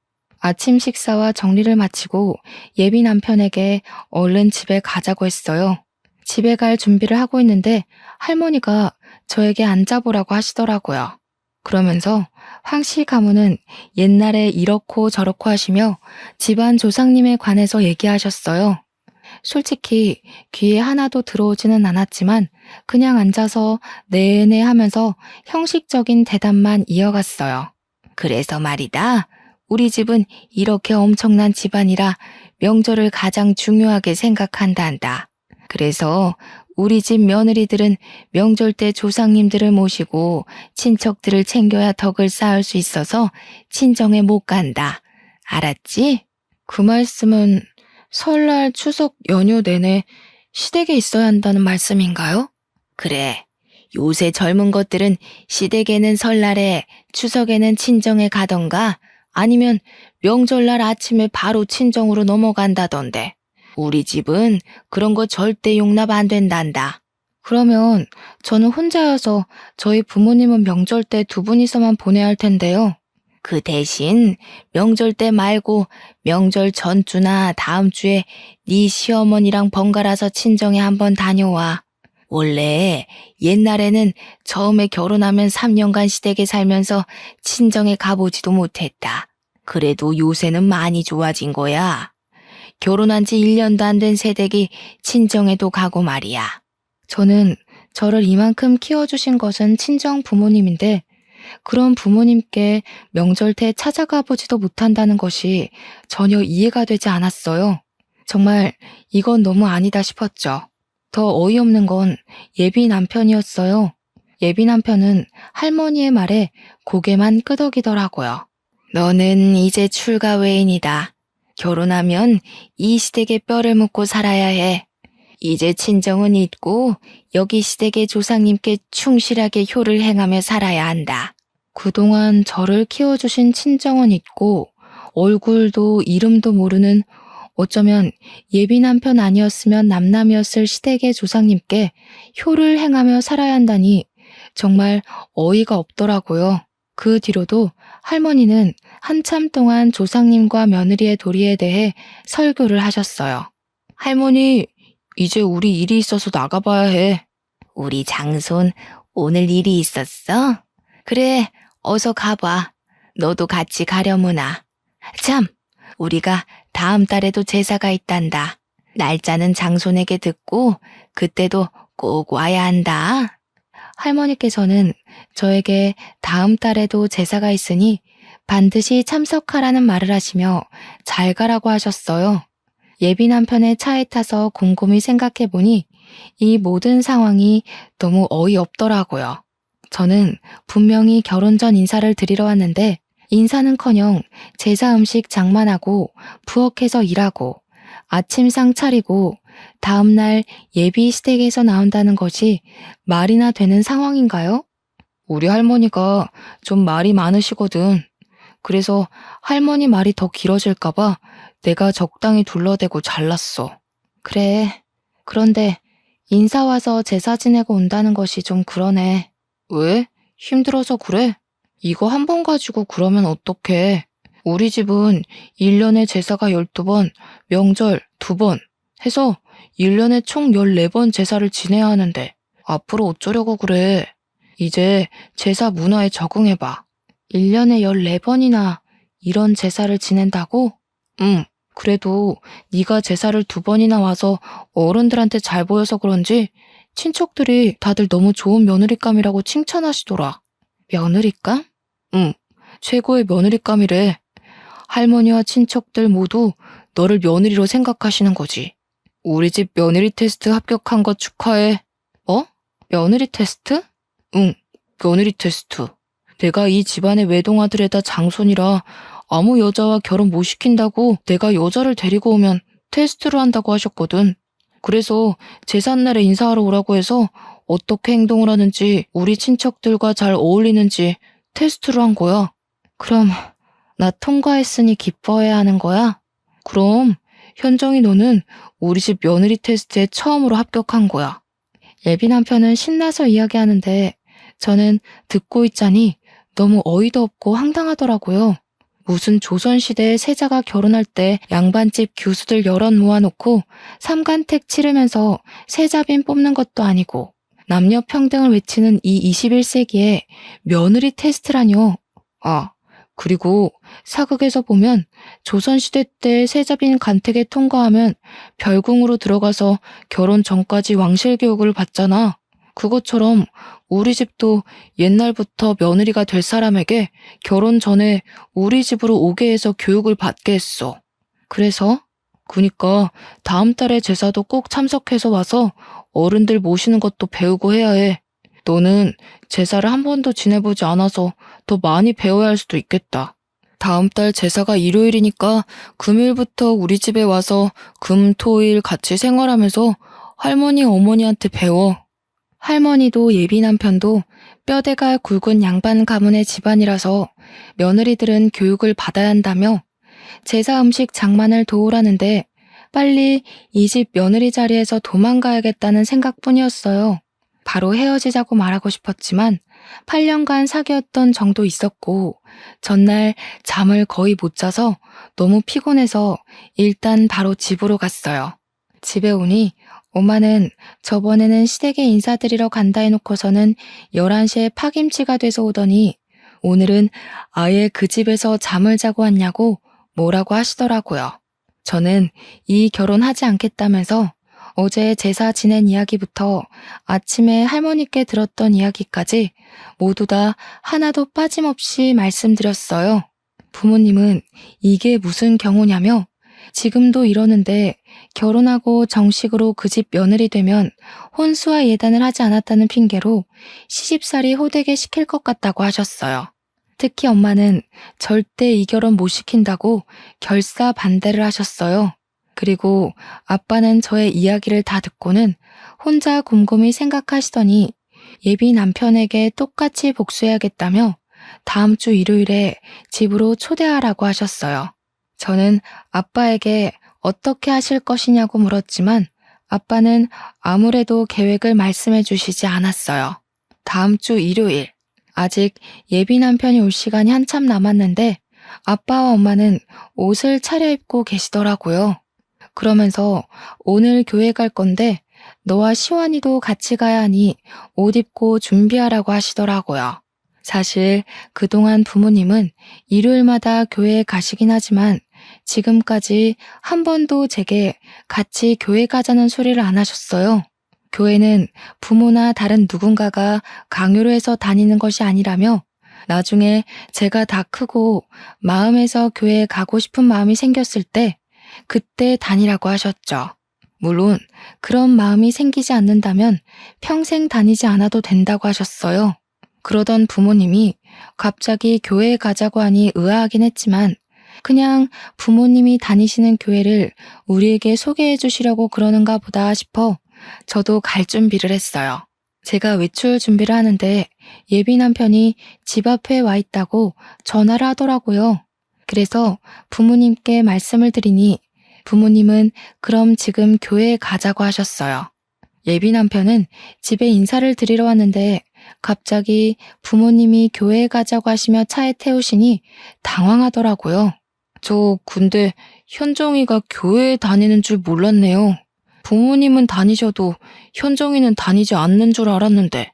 S1: 아침 식사와 정리를 마치고 예비 남편에게 얼른 집에 가자고 했어요. 집에 갈 준비를 하고 있는데 할머니가 저에게 앉아보라고 하시더라고요. 그러면서 황씨 가문은 옛날에 이렇고 저렇고 하시며 집안 조상님에 관해서 얘기하셨어요. 솔직히 귀에 하나도 들어오지는 않았지만 그냥 앉아서 네네 하면서 형식적인 대답만 이어갔어요. 그래서 말이다. 우리 집은 이렇게 엄청난 집안이라 명절을 가장 중요하게 생각한단다. 그래서 우리 집 며느리들은 명절 때 조상님들을 모시고 친척들을 챙겨야 덕을 쌓을 수 있어서 친정에 못 간다. 알았지? 그 말씀은 설날 추석 연휴 내내 시댁에 있어야 한다는 말씀인가요? 그래. 요새 젊은 것들은 시댁에는 설날에 추석에는 친정에 가던가 아니면 명절날 아침에 바로 친정으로 넘어간다던데. 우리 집은 그런 거 절대 용납 안 된단다. 그러면 저는 혼자여서 저희 부모님은 명절 때 두 분이서만 보내야 할 텐데요. 그 대신 명절 때 말고 명절 전주나 다음 주에 네 시어머니랑 번갈아서 친정에 한번 다녀와. 원래 옛날에는 처음에 결혼하면 3년간 시댁에 살면서 친정에 가보지도 못했다. 그래도 요새는 많이 좋아진 거야. 결혼한 지 1년도 안 된 새댁이 친정에도 가고 말이야. 저는 저를 이만큼 키워주신 것은 친정 부모님인데 그런 부모님께 명절 때 찾아가 보지도 못한다는 것이 전혀 이해가 되지 않았어요. 정말 이건 너무 아니다 싶었죠. 더 어이없는 건 예비 남편이었어요. 예비 남편은 할머니의 말에 고개만 끄덕이더라고요. 너는 이제 출가 외인이다. 결혼하면 이 시댁에 뼈를 묻고 살아야 해. 이제 친정은 잊고 여기 시댁의 조상님께 충실하게 효를 행하며 살아야 한다. 그동안 저를 키워주신 친정은 잊고 얼굴도 이름도 모르는 어쩌면 예비 남편 아니었으면 남남이었을 시댁의 조상님께 효를 행하며 살아야 한다니 정말 어이가 없더라고요. 그 뒤로도 할머니는 한참 동안 조상님과 며느리의 도리에 대해 설교를 하셨어요. 할머니, 이제 우리 일이 있어서 나가봐야 해. 우리 장손 오늘 일이 있었어? 그래, 어서 가봐. 너도 같이 가려무나. 참, 우리가 다음 달에도 제사가 있단다. 날짜는 장손에게 듣고 그때도 꼭 와야 한다. 할머니께서는 저에게 다음 달에도 제사가 있으니 반드시 참석하라는 말을 하시며 잘 가라고 하셨어요. 예비 남편의 차에 타서 곰곰이 생각해보니 이 모든 상황이 너무 어이없더라고요. 저는 분명히 결혼 전 인사를 드리러 왔는데 인사는커녕 제사 음식 장만하고 부엌에서 일하고 아침상 차리고 다음날 예비 시댁에서 나온다는 것이 말이나 되는 상황인가요? 우리 할머니가 좀 말이 많으시거든. 그래서 할머니 말이 더 길어질까봐 내가 적당히 둘러대고 잘랐어. 그래. 그런데 인사 와서 제사 지내고 온다는 것이 좀 그러네. 왜? 힘들어서 그래? 이거 한 번 가지고 그러면 어떡해. 우리 집은 1년에 제사가 12번, 명절 2번 해서 1년에 총 14번 제사를 지내야 하는데 앞으로 어쩌려고 그래. 이제 제사 문화에 적응해봐. 1년에 14번이나 이런 제사를 지낸다고? 그래도 네가 제사를 2번이나 와서 어른들한테 잘 보여서 그런지 친척들이 다들 너무 좋은 며느리감이라고 칭찬하시더라. 며느리감? 최고의 며느리감이래. 할머니와 친척들 모두 너를 며느리로 생각하시는 거지. 우리 집 며느리 테스트 합격한 거 축하해. 뭐? 며느리 테스트? 응, 며느리 테스트. 내가 이 집안의 외동아들에다 장손이라 아무 여자와 결혼 못 시킨다고 내가 여자를 데리고 오면 테스트를 한다고 하셨거든. 그래서 제삿날에 인사하러 오라고 해서 어떻게 행동을 하는지 우리 친척들과 잘 어울리는지 테스트를 한 거야. 그럼 나 통과했으니 기뻐해야 하는 거야? 그럼 현정이 너는 우리 집 며느리 테스트에 처음으로 합격한 거야. 예비 남편은 신나서 이야기하는데 저는 듣고 있자니 너무 어이도 없고 황당하더라고요. 무슨 조선시대의 세자가 결혼할 때 양반집 교수들 여럿 모아놓고 삼간택 치르면서 세자빈 뽑는 것도 아니고 남녀 평등을 외치는 이 21세기에 며느리 테스트라뇨. 아, 그리고 사극에서 보면 조선시대 때 세자빈 간택에 통과하면 별궁으로 들어가서 결혼 전까지 왕실 교육을 받잖아. 그것처럼 우리 집도 옛날부터 며느리가 될 사람에게 결혼 전에 우리 집으로 오게 해서 교육을 받게 했어. 그래서? 그니까 다음 달에 제사도 꼭 참석해서 와서 어른들 모시는 것도 배우고 해야 해. 너는 제사를 한 번도 지내보지 않아서 더 많이 배워야 할 수도 있겠다. 다음 달 제사가 일요일이니까 금요일부터 우리 집에 와서 금, 토, 일 같이 생활하면서 할머니, 어머니한테 배워. 할머니도 예비 남편도 뼈대가 굵은 양반 가문의 집안이라서 며느리들은 교육을 받아야 한다며 제사 음식 장만을 도우라는데 빨리 이 집 며느리 자리에서 도망가야겠다는 생각뿐이었어요. 바로 헤어지자고 말하고 싶었지만 8년간 사귀었던 정도 있었고 전날 잠을 거의 못 자서 너무 피곤해서 일단 바로 집으로 갔어요. 집에 오니 엄마는 저번에는 시댁에 인사드리러 간다 해놓고서는 11시에 파김치가 돼서 오더니 오늘은 아예 그 집에서 잠을 자고 왔냐고 뭐라고 하시더라고요. 저는 이 결혼하지 않겠다면서 어제 제사 지낸 이야기부터 아침에 할머니께 들었던 이야기까지 모두 다 하나도 빠짐없이 말씀드렸어요. 부모님은 이게 무슨 경우냐며 지금도 이러는데 결혼하고 정식으로 그 집 며느리 되면 혼수와 예단을 하지 않았다는 핑계로 시집살이 호되게 시킬 것 같다고 하셨어요. 특히 엄마는 절대 이 결혼 못 시킨다고 결사 반대를 하셨어요. 그리고 아빠는 저의 이야기를 다 듣고는 혼자 곰곰이 생각하시더니 예비 남편에게 똑같이 복수해야겠다며 다음 주 일요일에 집으로 초대하라고 하셨어요. 저는 아빠에게 어떻게 하실 것이냐고 물었지만 아빠는 아무래도 계획을 말씀해 주시지 않았어요. 다음 주 일요일, 아직 예비 남편이 올 시간이 한참 남았는데 아빠와 엄마는 옷을 차려입고 계시더라고요. 그러면서 오늘 교회 갈 건데 너와 시완이도 같이 가야 하니 옷 입고 준비하라고 하시더라고요. 사실 그동안 부모님은 일요일마다 교회에 가시긴 하지만 지금까지 한 번도 제게 같이 교회 가자는 소리를 안 하셨어요. 교회는 부모나 다른 누군가가 강요로 해서 다니는 것이 아니라며 나중에 제가 다 크고 마음에서 교회에 가고 싶은 마음이 생겼을 때 그때 다니라고 하셨죠. 물론 그런 마음이 생기지 않는다면 평생 다니지 않아도 된다고 하셨어요. 그러던 부모님이 갑자기 교회에 가자고 하니 의아하긴 했지만 그냥 부모님이 다니시는 교회를 우리에게 소개해 주시려고 그러는가 보다 싶어 저도 갈 준비를 했어요. 제가 외출 준비를 하는데 예비 남편이 집 앞에 와 있다고 전화를 하더라고요. 그래서 부모님께 말씀을 드리니 부모님은 그럼 지금 교회에 가자고 하셨어요. 예비 남편은 집에 인사를 드리러 왔는데 갑자기 부모님이 교회에 가자고 하시며 차에 태우시니 당황하더라고요. 저 근데 현정이가 교회에 다니는 줄 몰랐네요. 부모님은 다니셔도 현정이는 다니지 않는 줄 알았는데.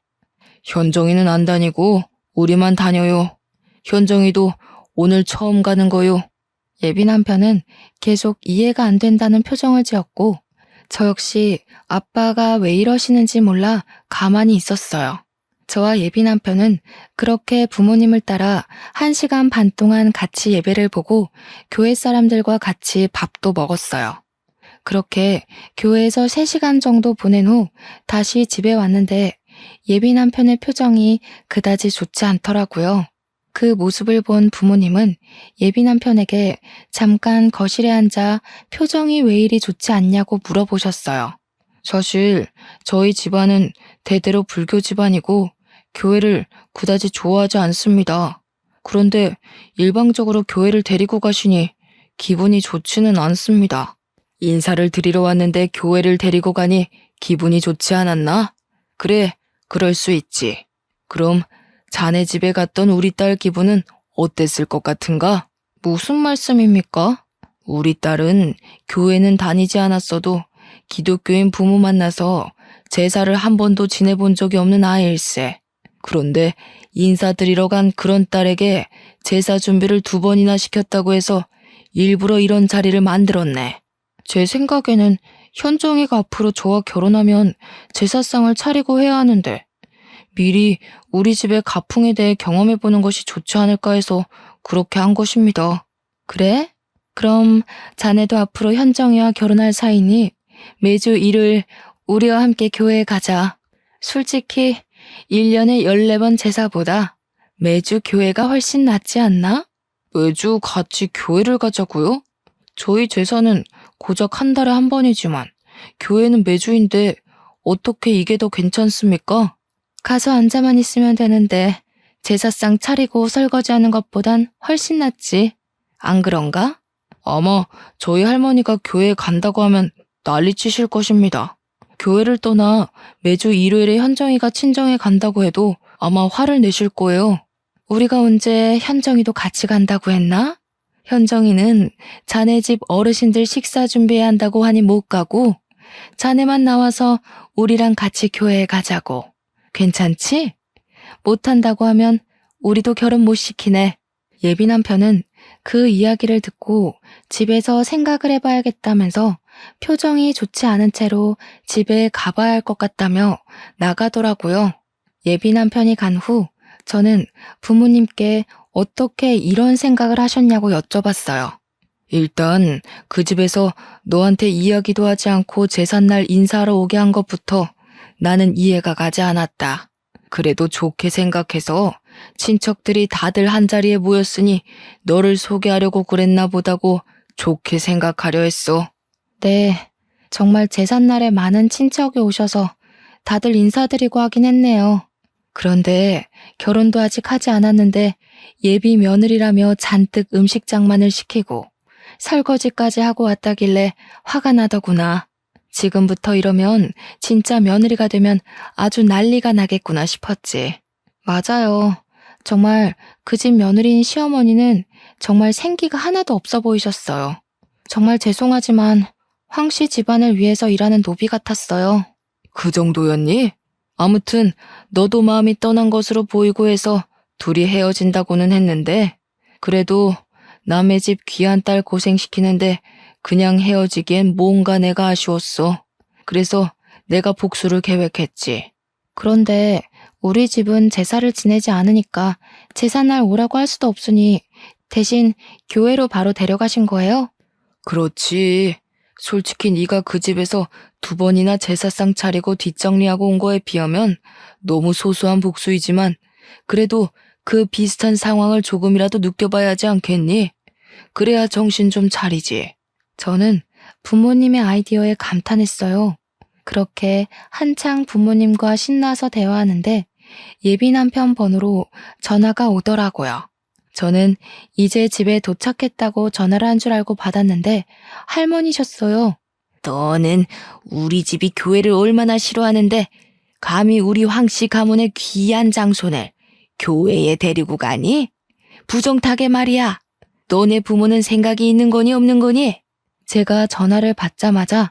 S1: 현정이는 안 다니고 우리만 다녀요. 현정이도 오늘 처음 가는 거요. 예비 남편은 계속 이해가 안 된다는 표정을 지었고 저 역시 아빠가 왜 이러시는지 몰라 가만히 있었어요. 저와 예비 남편은 그렇게 부모님을 따라 1시간 반 동안 같이 예배를 보고 교회 사람들과 같이 밥도 먹었어요. 그렇게 교회에서 3시간 정도 보낸 후 다시 집에 왔는데 예비 남편의 표정이 그다지 좋지 않더라고요. 그 모습을 본 부모님은 예비 남편에게 잠깐 거실에 앉아 표정이 왜 이리 좋지 않냐고 물어보셨어요. 사실 저희 집안은 대대로 불교 집안이고 교회를 그다지 좋아하지 않습니다. 그런데 일방적으로 교회를 데리고 가시니 기분이 좋지는 않습니다. 인사를 드리러 왔는데 교회를 데리고 가니 기분이 좋지 않았나? 그래, 그럴 수 있지. 그럼 자네 집에 갔던 우리 딸 기분은 어땠을 것 같은가? 무슨 말씀입니까? 우리 딸은 교회는 다니지 않았어도 기독교인 부모 만나서 제사를 한 번도 지내본 적이 없는 아이일세. 그런데 인사드리러 간 그런 딸에게 제사 준비를 2번이나 시켰다고 해서 일부러 이런 자리를 만들었네. 제 생각에는 현정이가 앞으로 저와 결혼하면 제사상을 차리고 해야 하는데 미리 우리 집의 가풍에 대해 경험해보는 것이 좋지 않을까 해서 그렇게 한 것입니다. 그래? 그럼 자네도 앞으로 현정이와 결혼할 사이니 매주 일요일 우리와 함께 교회에 가자. 솔직히 1년에 14번 제사보다 매주 교회가 훨씬 낫지 않나? 매주 같이 교회를 가자고요? 저희 제사는 고작 한 달에 한 번이지만 교회는 매주인데 어떻게 이게 더 괜찮습니까? 가서 앉아만 있으면 되는데 제사상 차리고 설거지하는 것보단 훨씬 낫지. 안 그런가? 아마 저희 할머니가 교회에 간다고 하면 난리치실 것입니다. 교회를 떠나 매주 일요일에 현정이가 친정에 간다고 해도 아마 화를 내실 거예요. 우리가 언제 현정이도 같이 간다고 했나? 현정이는 자네 집 어르신들 식사 준비해야 한다고 하니 못 가고 자네만 나와서 우리랑 같이 교회에 가자고. 괜찮지? 못한다고 하면 우리도 결혼 못 시키네. 예비 남편은 그 이야기를 듣고 집에서 생각을 해봐야겠다면서 표정이 좋지 않은 채로 집에 가봐야 할 것 같다며 나가더라고요. 예비 남편이 간 후 저는 부모님께 어떻게 이런 생각을 하셨냐고 여쭤봤어요. 일단 그 집에서 너한테 이야기도 하지 않고 제삿날 인사하러 오게 한 것부터 나는 이해가 가지 않았다. 그래도 좋게 생각해서 친척들이 다들 한자리에 모였으니 너를 소개하려고 그랬나 보다고 좋게 생각하려 했어. 네, 정말 제삿날에 많은 친척이 오셔서 다들 인사드리고 하긴 했네요. 그런데 결혼도 아직 하지 않았는데 예비 며느리라며 잔뜩 음식 장만을 시키고 설거지까지 하고 왔다길래 화가 나더구나. 지금부터 이러면 진짜 며느리가 되면 아주 난리가 나겠구나 싶었지. 맞아요. 정말 그 집 며느리인 시어머니는 정말 생기가 하나도 없어 보이셨어요. 정말 죄송하지만 황씨 집안을 위해서 일하는 노비 같았어요. 그 정도였니? 아무튼 너도 마음이 떠난 것으로 보이고 해서 둘이 헤어진다고는 했는데 그래도 남의 집 귀한 딸 고생시키는데 그냥 헤어지기엔 뭔가 내가 아쉬웠어. 그래서 내가 복수를 계획했지. 그런데 우리 집은 제사를 지내지 않으니까 제사날 오라고 할 수도 없으니 대신 교회로 바로 데려가신 거예요? 그렇지. 솔직히 네가 그 집에서 2번이나 제사상 차리고 뒷정리하고 온 거에 비하면 너무 소소한 복수이지만 그래도 그 비슷한 상황을 조금이라도 느껴봐야 하지 않겠니? 그래야 정신 좀 차리지. 저는 부모님의 아이디어에 감탄했어요. 그렇게 한창 부모님과 신나서 대화하는데 예비 남편 번호로 전화가 오더라고요. 저는 이제 집에 도착했다고 전화를 한 줄 알고 받았는데 할머니셨어요. 너는 우리 집이 교회를 얼마나 싫어하는데 감히 우리 황씨 가문의 귀한 장손을 교회에 데리고 가니? 부정타게 말이야. 너네 부모는 생각이 있는 거니 없는 거니? 제가 전화를 받자마자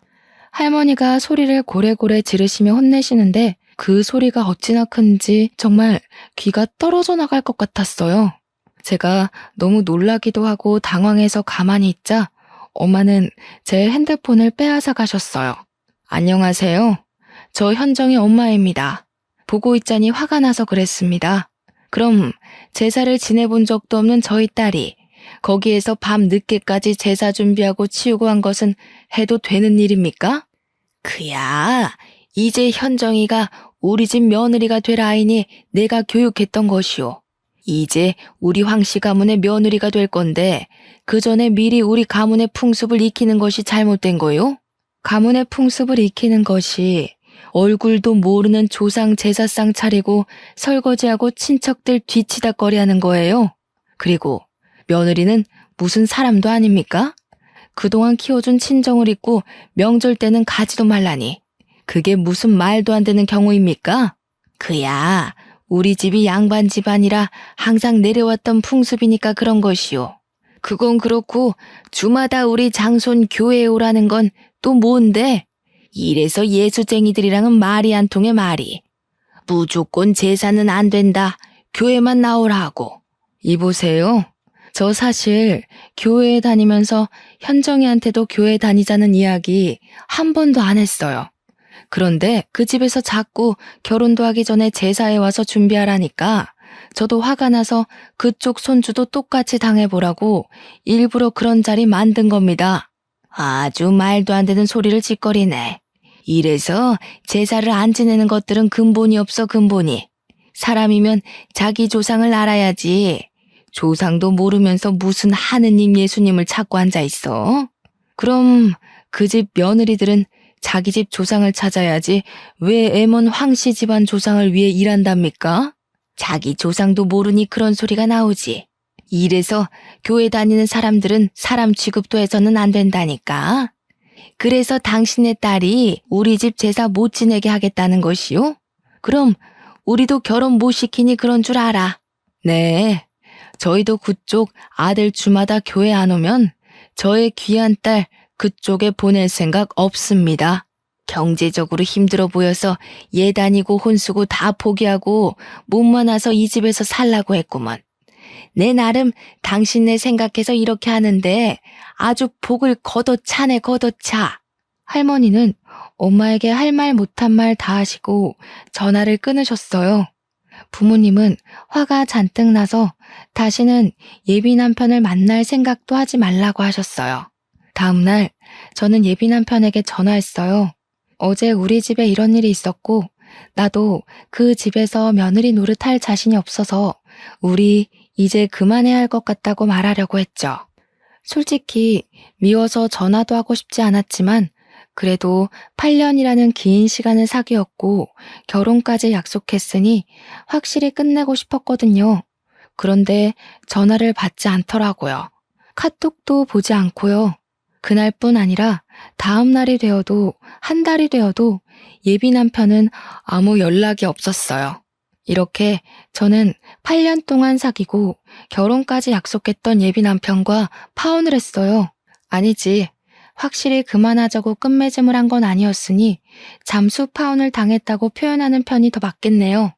S1: 할머니가 소리를 고래고래 지르시며 혼내시는데 그 소리가 어찌나 큰지 정말 귀가 떨어져 나갈 것 같았어요. 제가 너무 놀라기도 하고 당황해서 가만히 있자 엄마는 제 핸드폰을 빼앗아 가셨어요. 안녕하세요. 저 현정이 엄마입니다. 보고 있자니 화가 나서 그랬습니다. 그럼 제사를 지내본 적도 없는 저희 딸이 거기에서 밤 늦게까지 제사 준비하고 치우고 한 것은 해도 되는 일입니까? 그야, 이제 현정이가 우리 집 며느리가 될 아이니 내가 교육했던 것이오. 이제 우리 황씨 가문의 며느리가 될 건데 그 전에 미리 우리 가문의 풍습을 익히는 것이 잘못된 거요? 가문의 풍습을 익히는 것이 얼굴도 모르는 조상 제사상 차리고 설거지하고 친척들 뒤치다꺼리하는 거예요. 그리고 며느리는 무슨 사람도 아닙니까? 그동안 키워준 친정을 잊고 명절 때는 가지도 말라니. 그게 무슨 말도 안 되는 경우입니까? 그야 우리 집이 양반 집안이라 항상 내려왔던 풍습이니까 그런 것이오. 그건 그렇고 주마다 우리 장손 교회에 오라는 건 또 뭔데? 이래서 예수쟁이들이랑은 말이 안 통해 말이. 무조건 제사는 안 된다. 교회만 나오라고. 이보세요. 저 사실 교회에 다니면서 현정이한테도 교회 다니자는 이야기 한 번도 안 했어요. 그런데 그 집에서 자꾸 결혼도 하기 전에 제사에 와서 준비하라니까 저도 화가 나서 그쪽 손주도 똑같이 당해보라고 일부러 그런 자리 만든 겁니다. 아주 말도 안 되는 소리를 짓거리네. 이래서 제사를 안 지내는 것들은 근본이 없어 근본이. 사람이면 자기 조상을 알아야지. 조상도 모르면서 무슨 하느님 예수님을 찾고 앉아있어? 그럼 그 집 며느리들은 자기 집 조상을 찾아야지 왜 애먼 황씨 집안 조상을 위해 일한답니까? 자기 조상도 모르니 그런 소리가 나오지. 이래서 교회 다니는 사람들은 사람 취급도 해서는 안 된다니까. 그래서 당신의 딸이 우리 집 제사 못 지내게 하겠다는 것이요? 그럼 우리도 결혼 못 시키니 그런 줄 알아. 네, 저희도 그쪽 아들 주마다 교회 안 오면 저의 귀한 딸 그쪽에 보낼 생각 없습니다. 경제적으로 힘들어 보여서 예단이고 혼수고 다 포기하고 몸만 와서 이 집에서 살라고 했구먼. 내 나름 당신네 생각해서 이렇게 하는데 아주 복을 걷어차네 걷어차. 할머니는 엄마에게 할 말 못한 말 다 하시고 전화를 끊으셨어요. 부모님은 화가 잔뜩 나서 다시는 예비 남편을 만날 생각도 하지 말라고 하셨어요. 다음날 저는 예비 남편에게 전화했어요. 어제 우리 집에 이런 일이 있었고 나도 그 집에서 며느리 노릇할 자신이 없어서 우리 이제 그만해야 할 것 같다고 말하려고 했죠. 솔직히 미워서 전화도 하고 싶지 않았지만 그래도 8년이라는 긴 시간을 사귀었고 결혼까지 약속했으니 확실히 끝내고 싶었거든요. 그런데 전화를 받지 않더라고요. 카톡도 보지 않고요. 그날뿐 아니라 다음 날이 되어도 한 달이 되어도 예비 남편은 아무 연락이 없었어요. 이렇게 저는 8년 동안 사귀고 결혼까지 약속했던 예비 남편과 파혼을 했어요. 아니지. 확실히 그만하자고 끝맺음을 한 건 아니었으니 잠수 파혼을 당했다고 표현하는 편이 더 맞겠네요.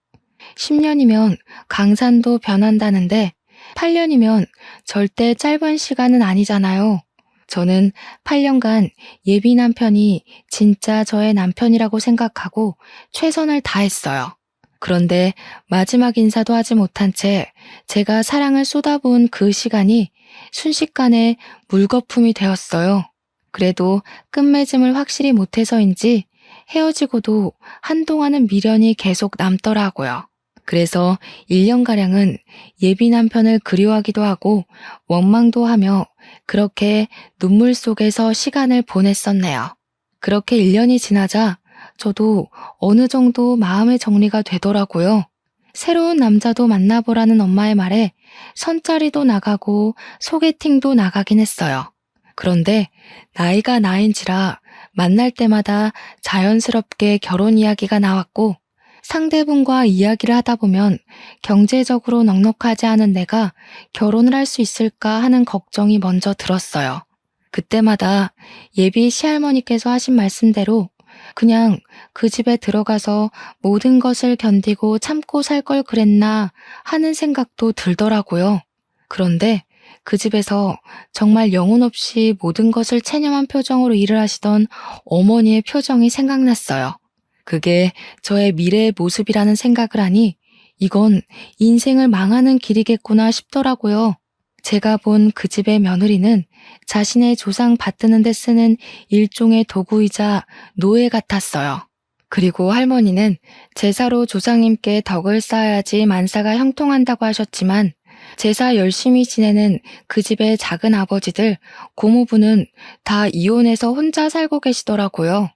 S1: 10년이면 강산도 변한다는데 8년이면 절대 짧은 시간은 아니잖아요. 저는 8년간 예비 남편이 진짜 저의 남편이라고 생각하고 최선을 다했어요. 그런데 마지막 인사도 하지 못한 채 제가 사랑을 쏟아부은 그 시간이 순식간에 물거품이 되었어요. 그래도 끝맺음을 확실히 못해서인지 헤어지고도 한동안은 미련이 계속 남더라고요. 그래서 1년가량은 예비 남편을 그리워하기도 하고 원망도 하며 그렇게 눈물 속에서 시간을 보냈었네요. 그렇게 1년이 지나자 저도 어느 정도 마음의 정리가 되더라고요. 새로운 남자도 만나보라는 엄마의 말에 선짜리도 나가고 소개팅도 나가긴 했어요. 그런데 나이가 나인지라 만날 때마다 자연스럽게 결혼 이야기가 나왔고 상대분과 이야기를 하다 보면 경제적으로 넉넉하지 않은 내가 결혼을 할 수 있을까 하는 걱정이 먼저 들었어요. 그때마다 예비 시할머니께서 하신 말씀대로 그냥 그 집에 들어가서 모든 것을 견디고 참고 살 걸 그랬나 하는 생각도 들더라고요. 그런데 그 집에서 정말 영혼 없이 모든 것을 체념한 표정으로 일을 하시던 어머니의 표정이 생각났어요. 그게 저의 미래의 모습이라는 생각을 하니 이건 인생을 망하는 길이겠구나 싶더라고요. 제가 본 그 집의 며느리는 자신의 조상 받드는 데 쓰는 일종의 도구이자 노예 같았어요. 그리고 할머니는 제사로 조상님께 덕을 쌓아야지 만사가 형통한다고 하셨지만 제사 열심히 지내는 그 집의 작은 아버지들, 고모부는 다 이혼해서 혼자 살고 계시더라고요.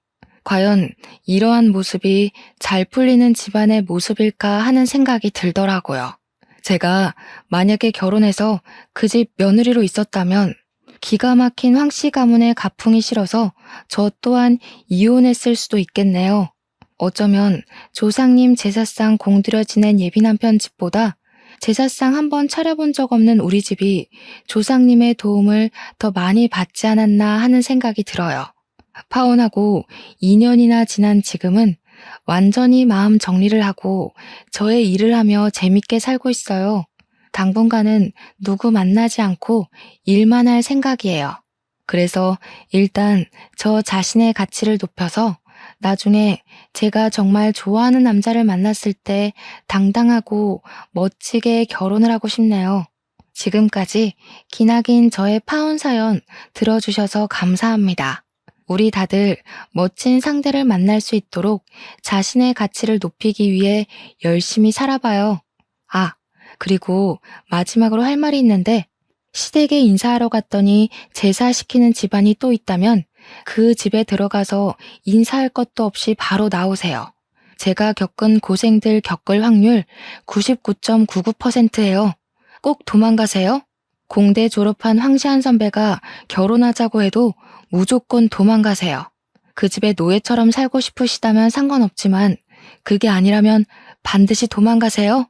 S1: 과연 이러한 모습이 잘 풀리는 집안의 모습일까 하는 생각이 들더라고요. 제가 만약에 결혼해서 그 집 며느리로 있었다면 기가 막힌 황씨 가문의 가풍이 싫어서 저 또한 이혼했을 수도 있겠네요. 어쩌면 조상님 제사상 공들여 지낸 예비 남편 집보다 제사상 한 번 차려본 적 없는 우리 집이 조상님의 도움을 더 많이 받지 않았나 하는 생각이 들어요. 파혼하고 2년이나 지난 지금은 완전히 마음 정리를 하고 저의 일을 하며 재밌게 살고 있어요. 당분간은 누구 만나지 않고 일만 할 생각이에요. 그래서 일단 저 자신의 가치를 높여서 나중에 제가 정말 좋아하는 남자를 만났을 때 당당하고 멋지게 결혼을 하고 싶네요. 지금까지 기나긴 저의 파혼 사연 들어주셔서 감사합니다. 우리 다들 멋진 상대를 만날 수 있도록 자신의 가치를 높이기 위해 열심히 살아봐요. 아, 그리고 마지막으로 할 말이 있는데 시댁에 인사하러 갔더니 제사시키는 집안이 또 있다면 그 집에 들어가서 인사할 것도 없이 바로 나오세요. 제가 겪은 고생들 겪을 확률 99.99%예요. 꼭 도망가세요. 공대 졸업한 황시한 선배가 결혼하자고 해도 무조건 도망가세요. 그 집에 노예처럼 살고 싶으시다면 상관없지만 그게 아니라면 반드시 도망가세요.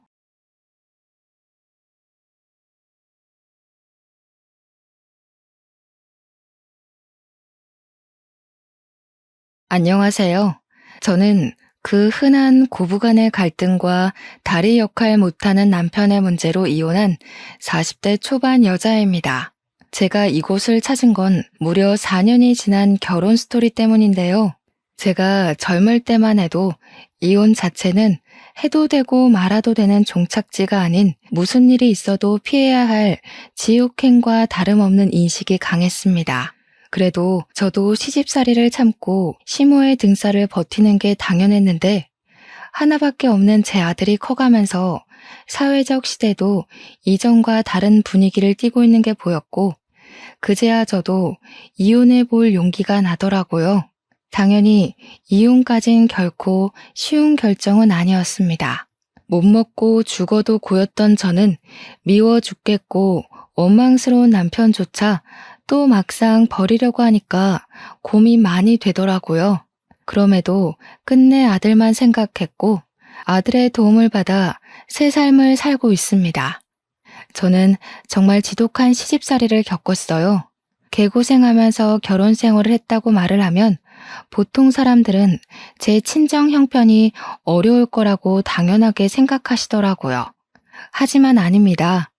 S1: 안녕하세요. 저는 그 흔한 고부간의 갈등과 다리 역할 못하는 남편의 문제로 이혼한 40대 초반 여자입니다. 제가 이곳을 찾은 건 무려 4년이 지난 결혼 스토리 때문인데요. 제가 젊을 때만 해도 이혼 자체는 해도 되고 말아도 되는 종착지가 아닌 무슨 일이 있어도 피해야 할 지옥행과 다름없는 인식이 강했습니다. 그래도 저도 시집살이를 참고 시모의 등살을 버티는 게 당연했는데 하나밖에 없는 제 아들이 커가면서 사회적 시대도 이전과 다른 분위기를 띠고 있는 게 보였고 그제야 저도 이혼해 볼 용기가 나더라고요. 당연히 이혼까진 결코 쉬운 결정은 아니었습니다. 못 먹고 죽어도 고였던 저는 미워 죽겠고 원망스러운 남편조차 또 막상 버리려고 하니까 고민 많이 되더라고요. 그럼에도 끝내 아들만 생각했고 아들의 도움을 받아 새 삶을 살고 있습니다. 저는 정말 지독한 시집살이를 겪었어요. 개고생하면서 결혼 생활을 했다고 말을 하면 보통 사람들은 제 친정 형편이 어려울 거라고 당연하게 생각하시더라고요. 하지만 아닙니다.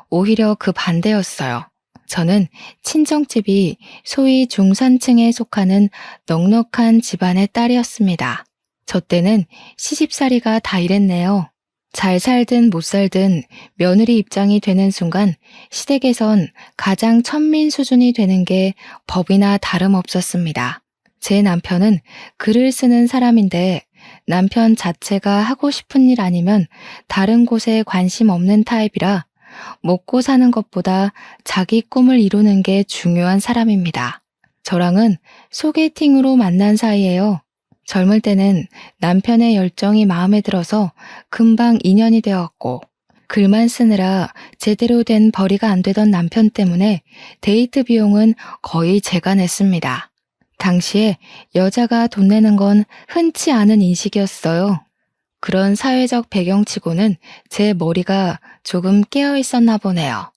S1: 오히려 그 반대였어요. 저는 친정집이 소위 중산층에 속하는 넉넉한 집안의 딸이었습니다. 저 때는 시집살이가 다 이랬네요. 잘 살든 못 살든 며느리 입장이 되는 순간 시댁에선 가장 천민 수준이 되는 게 법이나 다름없었습니다. 제 남편은 글을 쓰는 사람인데 남편 자체가 하고 싶은 일 아니면 다른 곳에 관심 없는 타입이라 먹고 사는 것보다 자기 꿈을 이루는 게 중요한 사람입니다. 저랑은 소개팅으로 만난 사이예요. 젊을 때는 남편의 열정이 마음에 들어서 금방 인연이 되었고 글만 쓰느라 제대로 된 벌이가 안 되던 남편 때문에 데이트 비용은 거의 제가 냈습니다. 당시에 여자가 돈 내는 건 흔치 않은 인식이었어요. 그런 사회적 배경치고는 제 머리가 조금 깨어 있었나 보네요.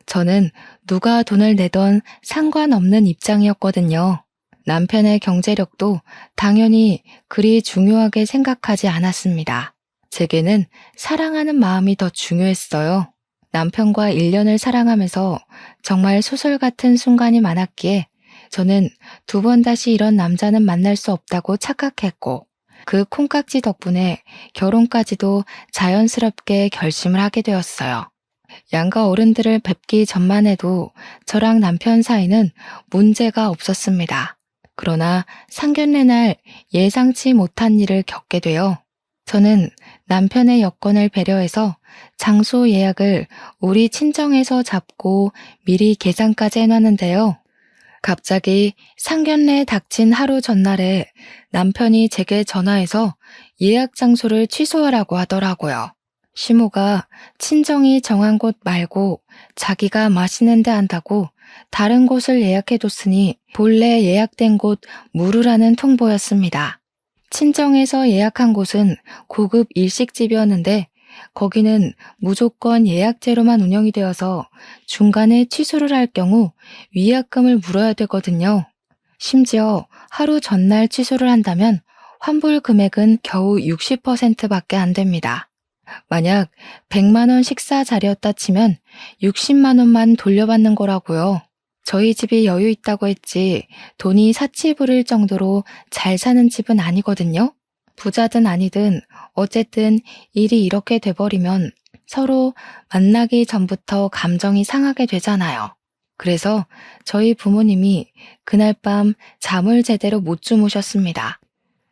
S1: 저는 누가 돈을 내던 상관없는 입장이었거든요. 남편의 경제력도 당연히 그리 중요하게 생각하지 않았습니다. 제게는 사랑하는 마음이 더 중요했어요. 남편과 1년을 사랑하면서 정말 소설 같은 순간이 많았기에 저는 2번 다시 이런 남자는 만날 수 없다고 착각했고 그 콩깍지 덕분에 결혼까지도 자연스럽게 결심을 하게 되었어요. 양가 어른들을 뵙기 전만 해도 저랑 남편 사이는 문제가 없었습니다. 그러나 상견례 날 예상치 못한 일을 겪게 되어 저는 남편의 여건을 배려해서 장소 예약을 우리 친정에서 잡고 미리 계산까지 해놨는데요. 갑자기 상견례 닥친 하루 전날에 남편이 제게 전화해서 예약 장소를 취소하라고 하더라고요. 시모가 친정이 정한 곳 말고 자기가 맛있는 데 한다고 다른 곳을 예약해뒀으니 본래 예약된 곳 물으라는 통보였습니다. 친정에서 예약한 곳은 고급 일식집이었는데 거기는 무조건 예약제로만 운영이 되어서 중간에 취소를 할 경우 위약금을 물어야 되거든요. 심지어 하루 전날 취소를 한다면 환불 금액은 겨우 60%밖에 안 됩니다. 만약 100만 원 식사 자리였다 치면 60만 원만 돌려받는 거라고요. 저희 집이 여유 있다고 했지 돈이 사치 부릴 정도로 잘 사는 집은 아니거든요. 부자든 아니든 어쨌든 일이 이렇게 돼버리면 서로 만나기 전부터 감정이 상하게 되잖아요. 그래서 저희 부모님이 그날 밤 잠을 제대로 못 주무셨습니다.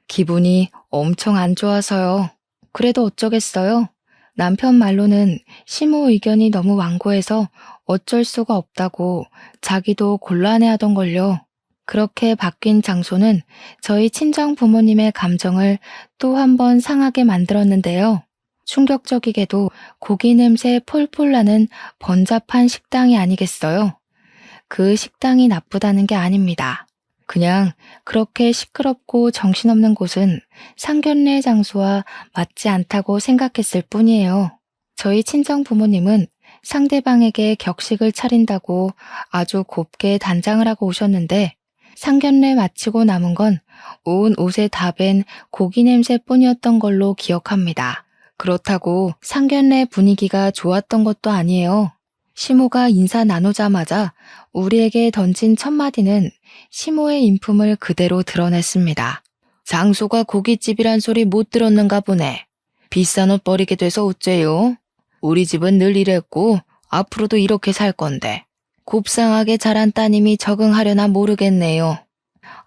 S1: 기분이 엄청 안 좋아서요. 그래도 어쩌겠어요. 남편 말로는 시모 의견이 너무 완고해서 어쩔 수가 없다고 자기도 곤란해하던 걸요. 그렇게 바뀐 장소는 저희 친정 부모님의 감정을 또 한 번 상하게 만들었는데요. 충격적이게도 고기 냄새 폴폴 나는 번잡한 식당이 아니겠어요? 그 식당이 나쁘다는 게 아닙니다. 그냥 그렇게 시끄럽고 정신없는 곳은 상견례 장소와 맞지 않다고 생각했을 뿐이에요. 저희 친정 부모님은 상대방에게 격식을 차린다고 아주 곱게 단장을 하고 오셨는데 상견례 마치고 남은 건 온 옷에 다 밴 고기 냄새뿐이었던 걸로 기억합니다. 그렇다고 상견례 분위기가 좋았던 것도 아니에요. 시모가 인사 나누자마자 우리에게 던진 첫 마디는 시모의 인품을 그대로 드러냈습니다. 장소가 고깃집이란 소리 못 들었는가 보네. 비싼 옷 버리게 돼서 어째요? 우리 집은 늘 이랬고 앞으로도 이렇게 살 건데. 곱상하게 자란 따님이 적응하려나 모르겠네요.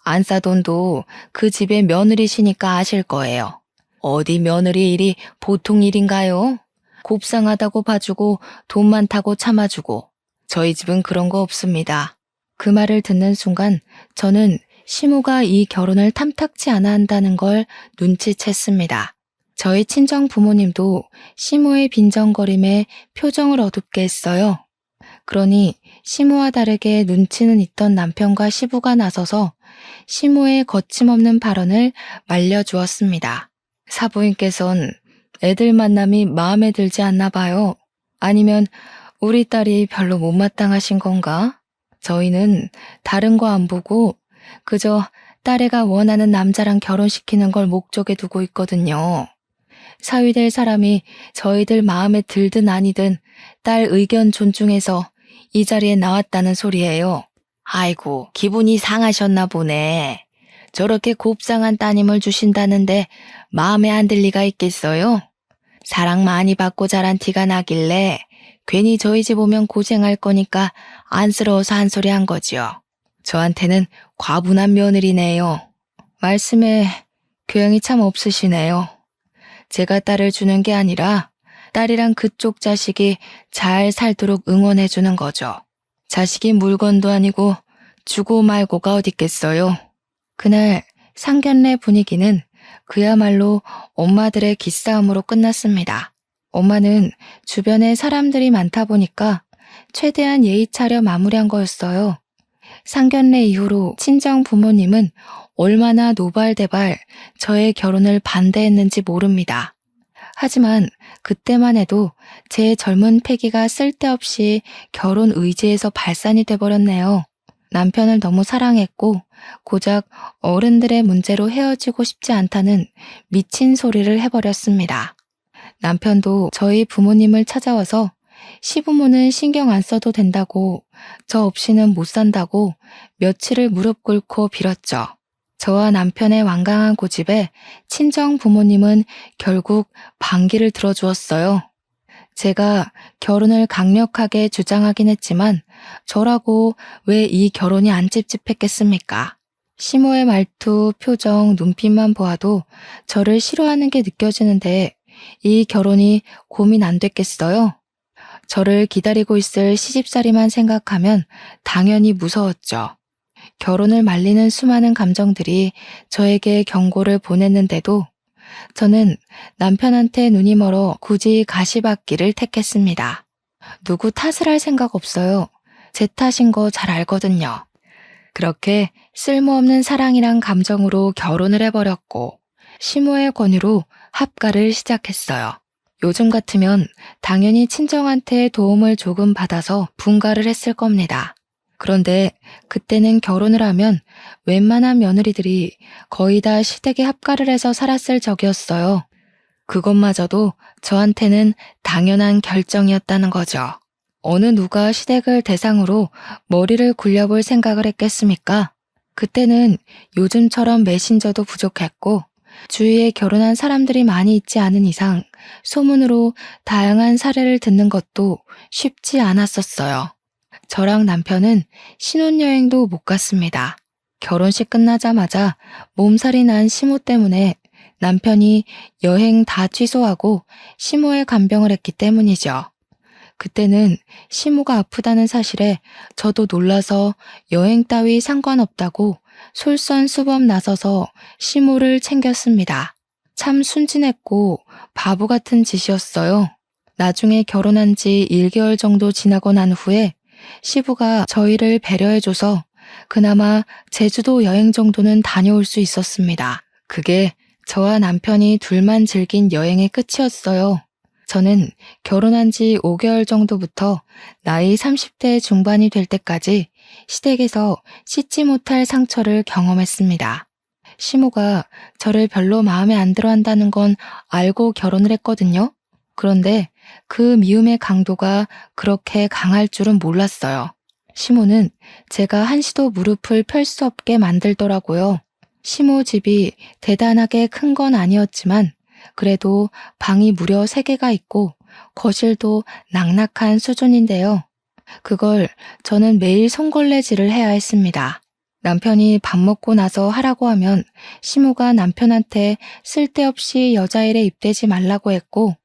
S1: 안 싸돈도 그 집의 며느리시니까 아실 거예요. 어디 며느리 일이 보통 일인가요? 곱상하다고 봐주고 돈 많다고 참아주고 저희 집은 그런 거 없습니다. 그 말을 듣는 순간 저는 시모가 이 결혼을 탐탁치 않아 한다는 걸 눈치챘습니다. 저희 친정 부모님도 시모의 빈정거림에 표정을 어둡게 했어요. 그러니 시모와 다르게 눈치는 있던 남편과 시부가 나서서 시모의 거침없는 발언을 말려주었습니다. 사부인께선 애들 만남이 마음에 들지 않나 봐요. 아니면 우리 딸이 별로 못마땅하신 건가? 저희는 다른 거 안 보고 그저 딸애가 원하는 남자랑 결혼시키는 걸 목적에 두고 있거든요. 사위될 사람이 저희들 마음에 들든 아니든 딸 의견 존중해서 이 자리에 나왔다는 소리예요. 아이고, 기분이 상하셨나 보네. 저렇게 곱상한 따님을 주신다는데 마음에 안 들 리가 있겠어요? 사랑 많이 받고 자란 티가 나길래 괜히 저희 집 오면 고생할 거니까 안쓰러워서 한 소리 한 거지요. 저한테는 과분한 며느리네요. 말씀에 교양이 참 없으시네요. 제가 딸을 주는 게 아니라 딸이랑 그쪽 자식이 잘 살도록 응원해주는 거죠. 자식이 물건도 아니고 주고 말고가 어딨겠어요. 그날 상견례 분위기는 그야말로 엄마들의 기싸움으로 끝났습니다. 엄마는 주변에 사람들이 많다 보니까 최대한 예의 차려 마무리한 거였어요. 상견례 이후로 친정 부모님은 얼마나 노발대발 저의 결혼을 반대했는지 모릅니다. 하지만 그때만 해도 제 젊은 패기가 쓸데없이 결혼 의지에서 발산이 돼버렸네요. 남편을 너무 사랑했고 고작 어른들의 문제로 헤어지고 싶지 않다는 미친 소리를 해버렸습니다. 남편도 저희 부모님을 찾아와서 시부모는 신경 안 써도 된다고 저 없이는 못 산다고 며칠을 무릎 꿇고 빌었죠. 저와 남편의 완강한 고집에 친정 부모님은 결국 반기를 들어주었어요. 제가 결혼을 강력하게 주장하긴 했지만 저라고 왜 이 결혼이 안 찝찝했겠습니까? 시모의 말투, 표정, 눈빛만 보아도 저를 싫어하는 게 느껴지는데 이 결혼이 고민 안 됐겠어요? 저를 기다리고 있을 시집살이만 생각하면 당연히 무서웠죠. 결혼을 말리는 수많은 감정들이 저에게 경고를 보냈는데도 저는 남편한테 눈이 멀어 굳이 가시밭길을 택했습니다. 누구 탓을 할 생각 없어요. 제 탓인 거 잘 알거든요. 그렇게 쓸모없는 사랑이란 감정으로 결혼을 해버렸고 시모의 권유로 합가를 시작했어요. 요즘 같으면 당연히 친정한테 도움을 조금 받아서 분가를 했을 겁니다. 그런데 그때는 결혼을 하면 웬만한 며느리들이 거의 다 시댁에 합가를 해서 살았을 적이었어요. 그것마저도 저한테는 당연한 결정이었다는 거죠. 어느 누가 시댁을 대상으로 머리를 굴려볼 생각을 했겠습니까? 그때는 요즘처럼 메신저도 부족했고 주위에 결혼한 사람들이 많이 있지 않은 이상 소문으로 다양한 사례를 듣는 것도 쉽지 않았었어요. 저랑 남편은 신혼여행도 못 갔습니다. 결혼식 끝나자마자 몸살이 난 시모 때문에 남편이 여행 다 취소하고 시모의 간병을 했기 때문이죠. 그때는 시모가 아프다는 사실에 저도 놀라서 여행 따위 상관없다고 솔선수범 나서서 시모를 챙겼습니다. 참 순진했고 바보 같은 짓이었어요. 나중에 결혼한 지 1개월 정도 지나고 난 후에 시부가 저희를 배려해줘서 그나마 제주도 여행 정도는 다녀올 수 있었습니다. 그게 저와 남편이 둘만 즐긴 여행의 끝이었어요. 저는 결혼한 지 5개월 정도부터 나이 30대 중반이 될 때까지 시댁에서 씻지 못할 상처를 경험했습니다. 시모가 저를 별로 마음에 안 들어 한다는 건 알고 결혼을 했거든요. 그런데 그 미움의 강도가 그렇게 강할 줄은 몰랐어요. 시모는 제가 한시도 무릎을 펼 수 없게 만들더라고요. 시모 집이 대단하게 큰 건 아니었지만 그래도 방이 무려 3개가 있고 거실도 낙낙한 수준인데요. 그걸 저는 매일 손걸레질을 해야 했습니다. 남편이 밥 먹고 나서 하라고 하면 시모가 남편한테 쓸데없이 여자일에 입대지 말라고 했고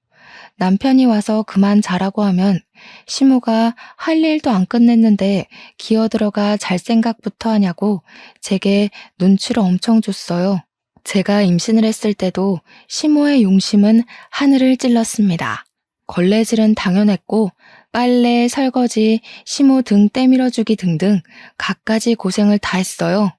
S1: 남편이 와서 그만 자라고 하면 시모가 할 일도 안 끝냈는데 기어들어가 잘 생각부터 하냐고 제게 눈치를 엄청 줬어요. 제가 임신을 했을 때도 시모의 용심은 하늘을 찔렀습니다. 걸레질은 당연했고 빨래, 설거지, 시모 등 때밀어주기 등등 갖가지 고생을 다 했어요.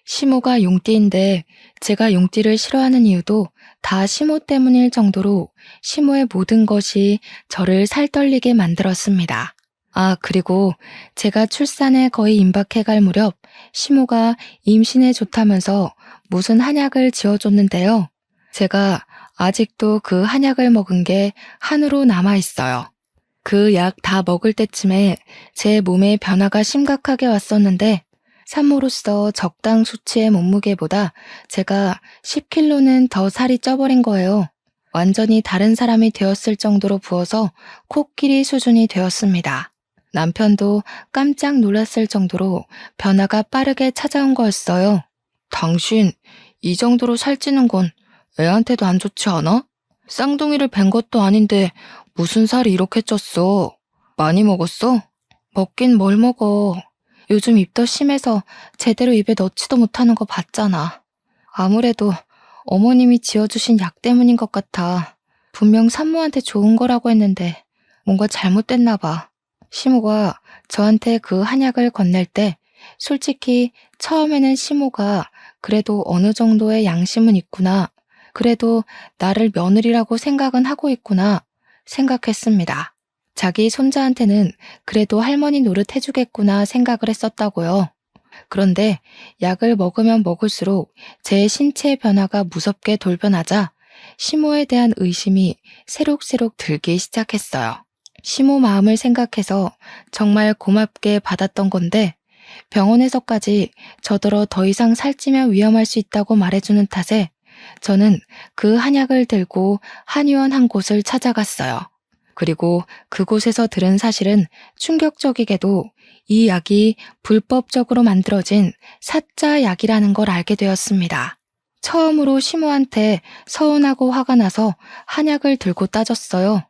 S1: 시모가 용띠인데 제가 용띠를 싫어하는 이유도 다 시모 때문일 정도로 시모의 모든 것이 저를 살떨리게 만들었습니다. 아, 그리고 제가 출산에 거의 임박해갈 무렵 시모가 임신에 좋다면서 무슨 한약을 지어줬는데요. 제가 아직도 그 한약을 먹은 게 한으로 남아있어요. 그 약 다 먹을 때쯤에 제 몸에 변화가 심각하게 왔었는데 산모로서 적당 수치의 몸무게보다 제가 10kg는 더 살이 쪄버린 거예요. 완전히 다른 사람이 되었을 정도로 부어서 코끼리 수준이 되었습니다. 남편도 깜짝 놀랐을 정도로 변화가 빠르게 찾아온 거였어요. 당신, 이 정도로 살찌는 건 애한테도 안 좋지 않아? 쌍둥이를 뵌 것도 아닌데 무슨 살이 이렇게 쪘어? 많이 먹었어? 먹긴 뭘 먹어. 요즘 입덧 심해서 제대로 입에 넣지도 못하는 거 봤잖아. 아무래도 어머님이 지어주신 약 때문인 것 같아. 분명 산모한테 좋은 거라고 했는데 뭔가 잘못됐나 봐. 시모가 저한테 그 한약을 건넬 때 솔직히 처음에는 시모가 그래도 어느 정도의 양심은 있구나. 그래도 나를 며느리라고 생각은 하고 있구나 생각했습니다. 자기 손자한테는 그래도 할머니 노릇 해주겠구나 생각을 했었다고요. 그런데 약을 먹으면 먹을수록 제 신체 변화가 무섭게 돌변하자 시모에 대한 의심이 새록새록 들기 시작했어요. 시모 마음을 생각해서 정말 고맙게 받았던 건데 병원에서까지 저더러 더 이상 살찌면 위험할 수 있다고 말해주는 탓에 저는 그 한약을 들고 한의원 한 곳을 찾아갔어요. 그리고 그곳에서 들은 사실은 충격적이게도 이 약이 불법적으로 만들어진 사짜 약이라는 걸 알게 되었습니다. 처음으로 시모한테 서운하고 화가 나서 한약을 들고 따졌어요.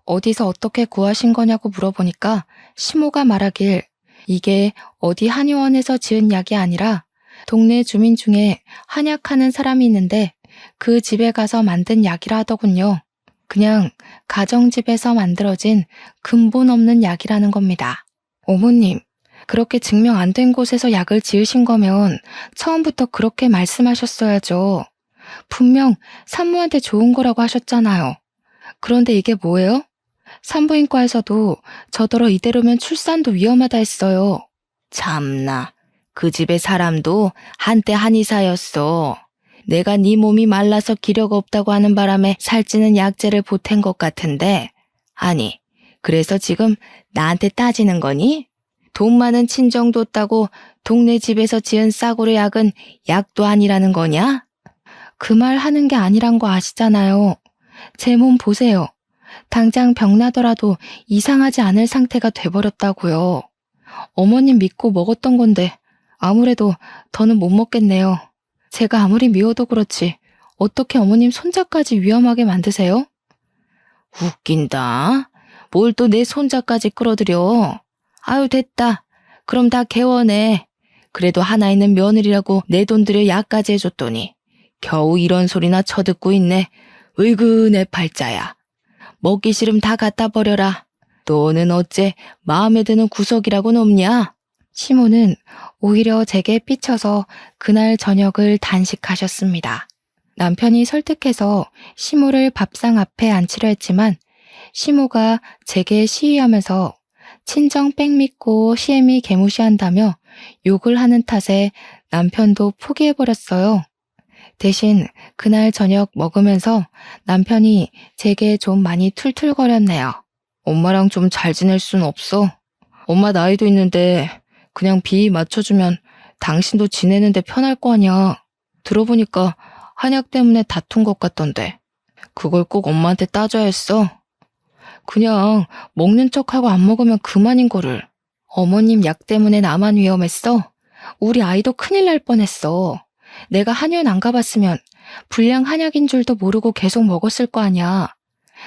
S1: 어디서 어떻게 구하신 거냐고 물어보니까 시모가 말하길 이게 어디 한의원에서 지은 약이 아니라 동네 주민 중에 한약하는 사람이 있는데 그 집에 가서 만든 약이라 하더군요. 그냥 가정집에서 만들어진 근본 없는 약이라는 겁니다. 어머님, 그렇게 증명 안 된 곳에서 약을 지으신 거면 처음부터 그렇게 말씀하셨어야죠. 분명 산모한테 좋은 거라고 하셨잖아요. 그런데 이게 뭐예요? 산부인과에서도 저더러 이대로면 출산도 위험하다 했어요. 참나, 그 집의 사람도 한때 한의사였어. 내가 네 몸이 말라서 기력 없다고 하는 바람에 살찌는 약재를 보탠 것 같은데, 아니, 그래서 지금 나한테 따지는 거니? 돈 많은 친정 뒀다고 동네 집에서 지은 싸구려 약은 약도 아니라는 거냐? 그 말 하는 게 아니란 거 아시잖아요. 제 몸 보세요. 당장 병나더라도 이상하지 않을 상태가 돼버렸다고요. 어머님 믿고 먹었던 건데 아무래도 더는 못 먹겠네요. 제가 아무리 미워도 그렇지 어떻게 어머님 손자까지 위험하게 만드세요? 웃긴다. 뭘 또 내 손자까지 끌어들여. 아유 됐다. 그럼 다 개원해. 그래도 하나 있는 며느리라고 내 돈 들여 약까지 해줬더니 겨우 이런 소리나 쳐듣고 있네. 으이그 내 팔자야. 먹기 싫음 다 갖다 버려라. 너는 어째 마음에 드는 구석이라고는 없냐? 시모는 오히려 제게 삐쳐서 그날 저녁을 단식하셨습니다. 남편이 설득해서 시모를 밥상 앞에 앉히려 했지만 시모가 제게 시위하면서 친정 빽 믿고 시애미 개무시한다며 욕을 하는 탓에 남편도 포기해버렸어요. 대신 그날 저녁 먹으면서 남편이 제게 좀 많이 툴툴거렸네요. 엄마랑 좀 잘 지낼 순 없어? 엄마 나이도 있는데 그냥 비위 맞춰주면 당신도 지내는데 편할 거 아니야. 들어보니까 한약 때문에 다툰 것 같던데. 그걸 꼭 엄마한테 따져야 했어? 그냥 먹는 척하고 안 먹으면 그만인 거를. 어머님 약 때문에 나만 위험했어? 우리 아이도 큰일 날 뻔했어. 내가 한의원 안 가봤으면 불량 한약인 줄도 모르고 계속 먹었을 거 아니야.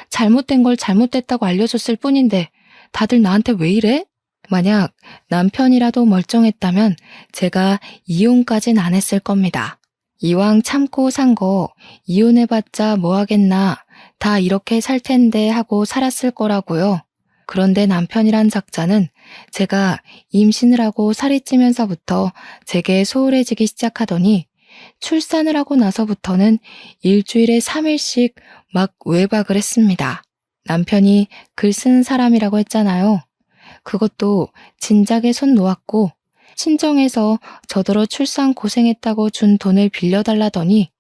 S1: 잘못된 걸 잘못됐다고 알려줬을 뿐인데 다들 나한테 왜 이래? 만약 남편이라도 멀쩡했다면 제가 이혼까진 안 했을 겁니다. 이왕 참고 산 거 이혼해봤자 뭐 하겠나. 다 이렇게 살 텐데 하고 살았을 거라고요. 그런데 남편이란 작자는 제가 임신을 하고 살이 찌면서부터 제게 소홀해지기 시작하더니 출산을 하고 나서부터는 일주일에 3일씩 막 외박을 했습니다. 남편이 글 쓰는 사람이라고 했잖아요. 그것도 진작에 손 놓았고 친정에서 저더러 출산 고생했다고 준 돈을 빌려달라더니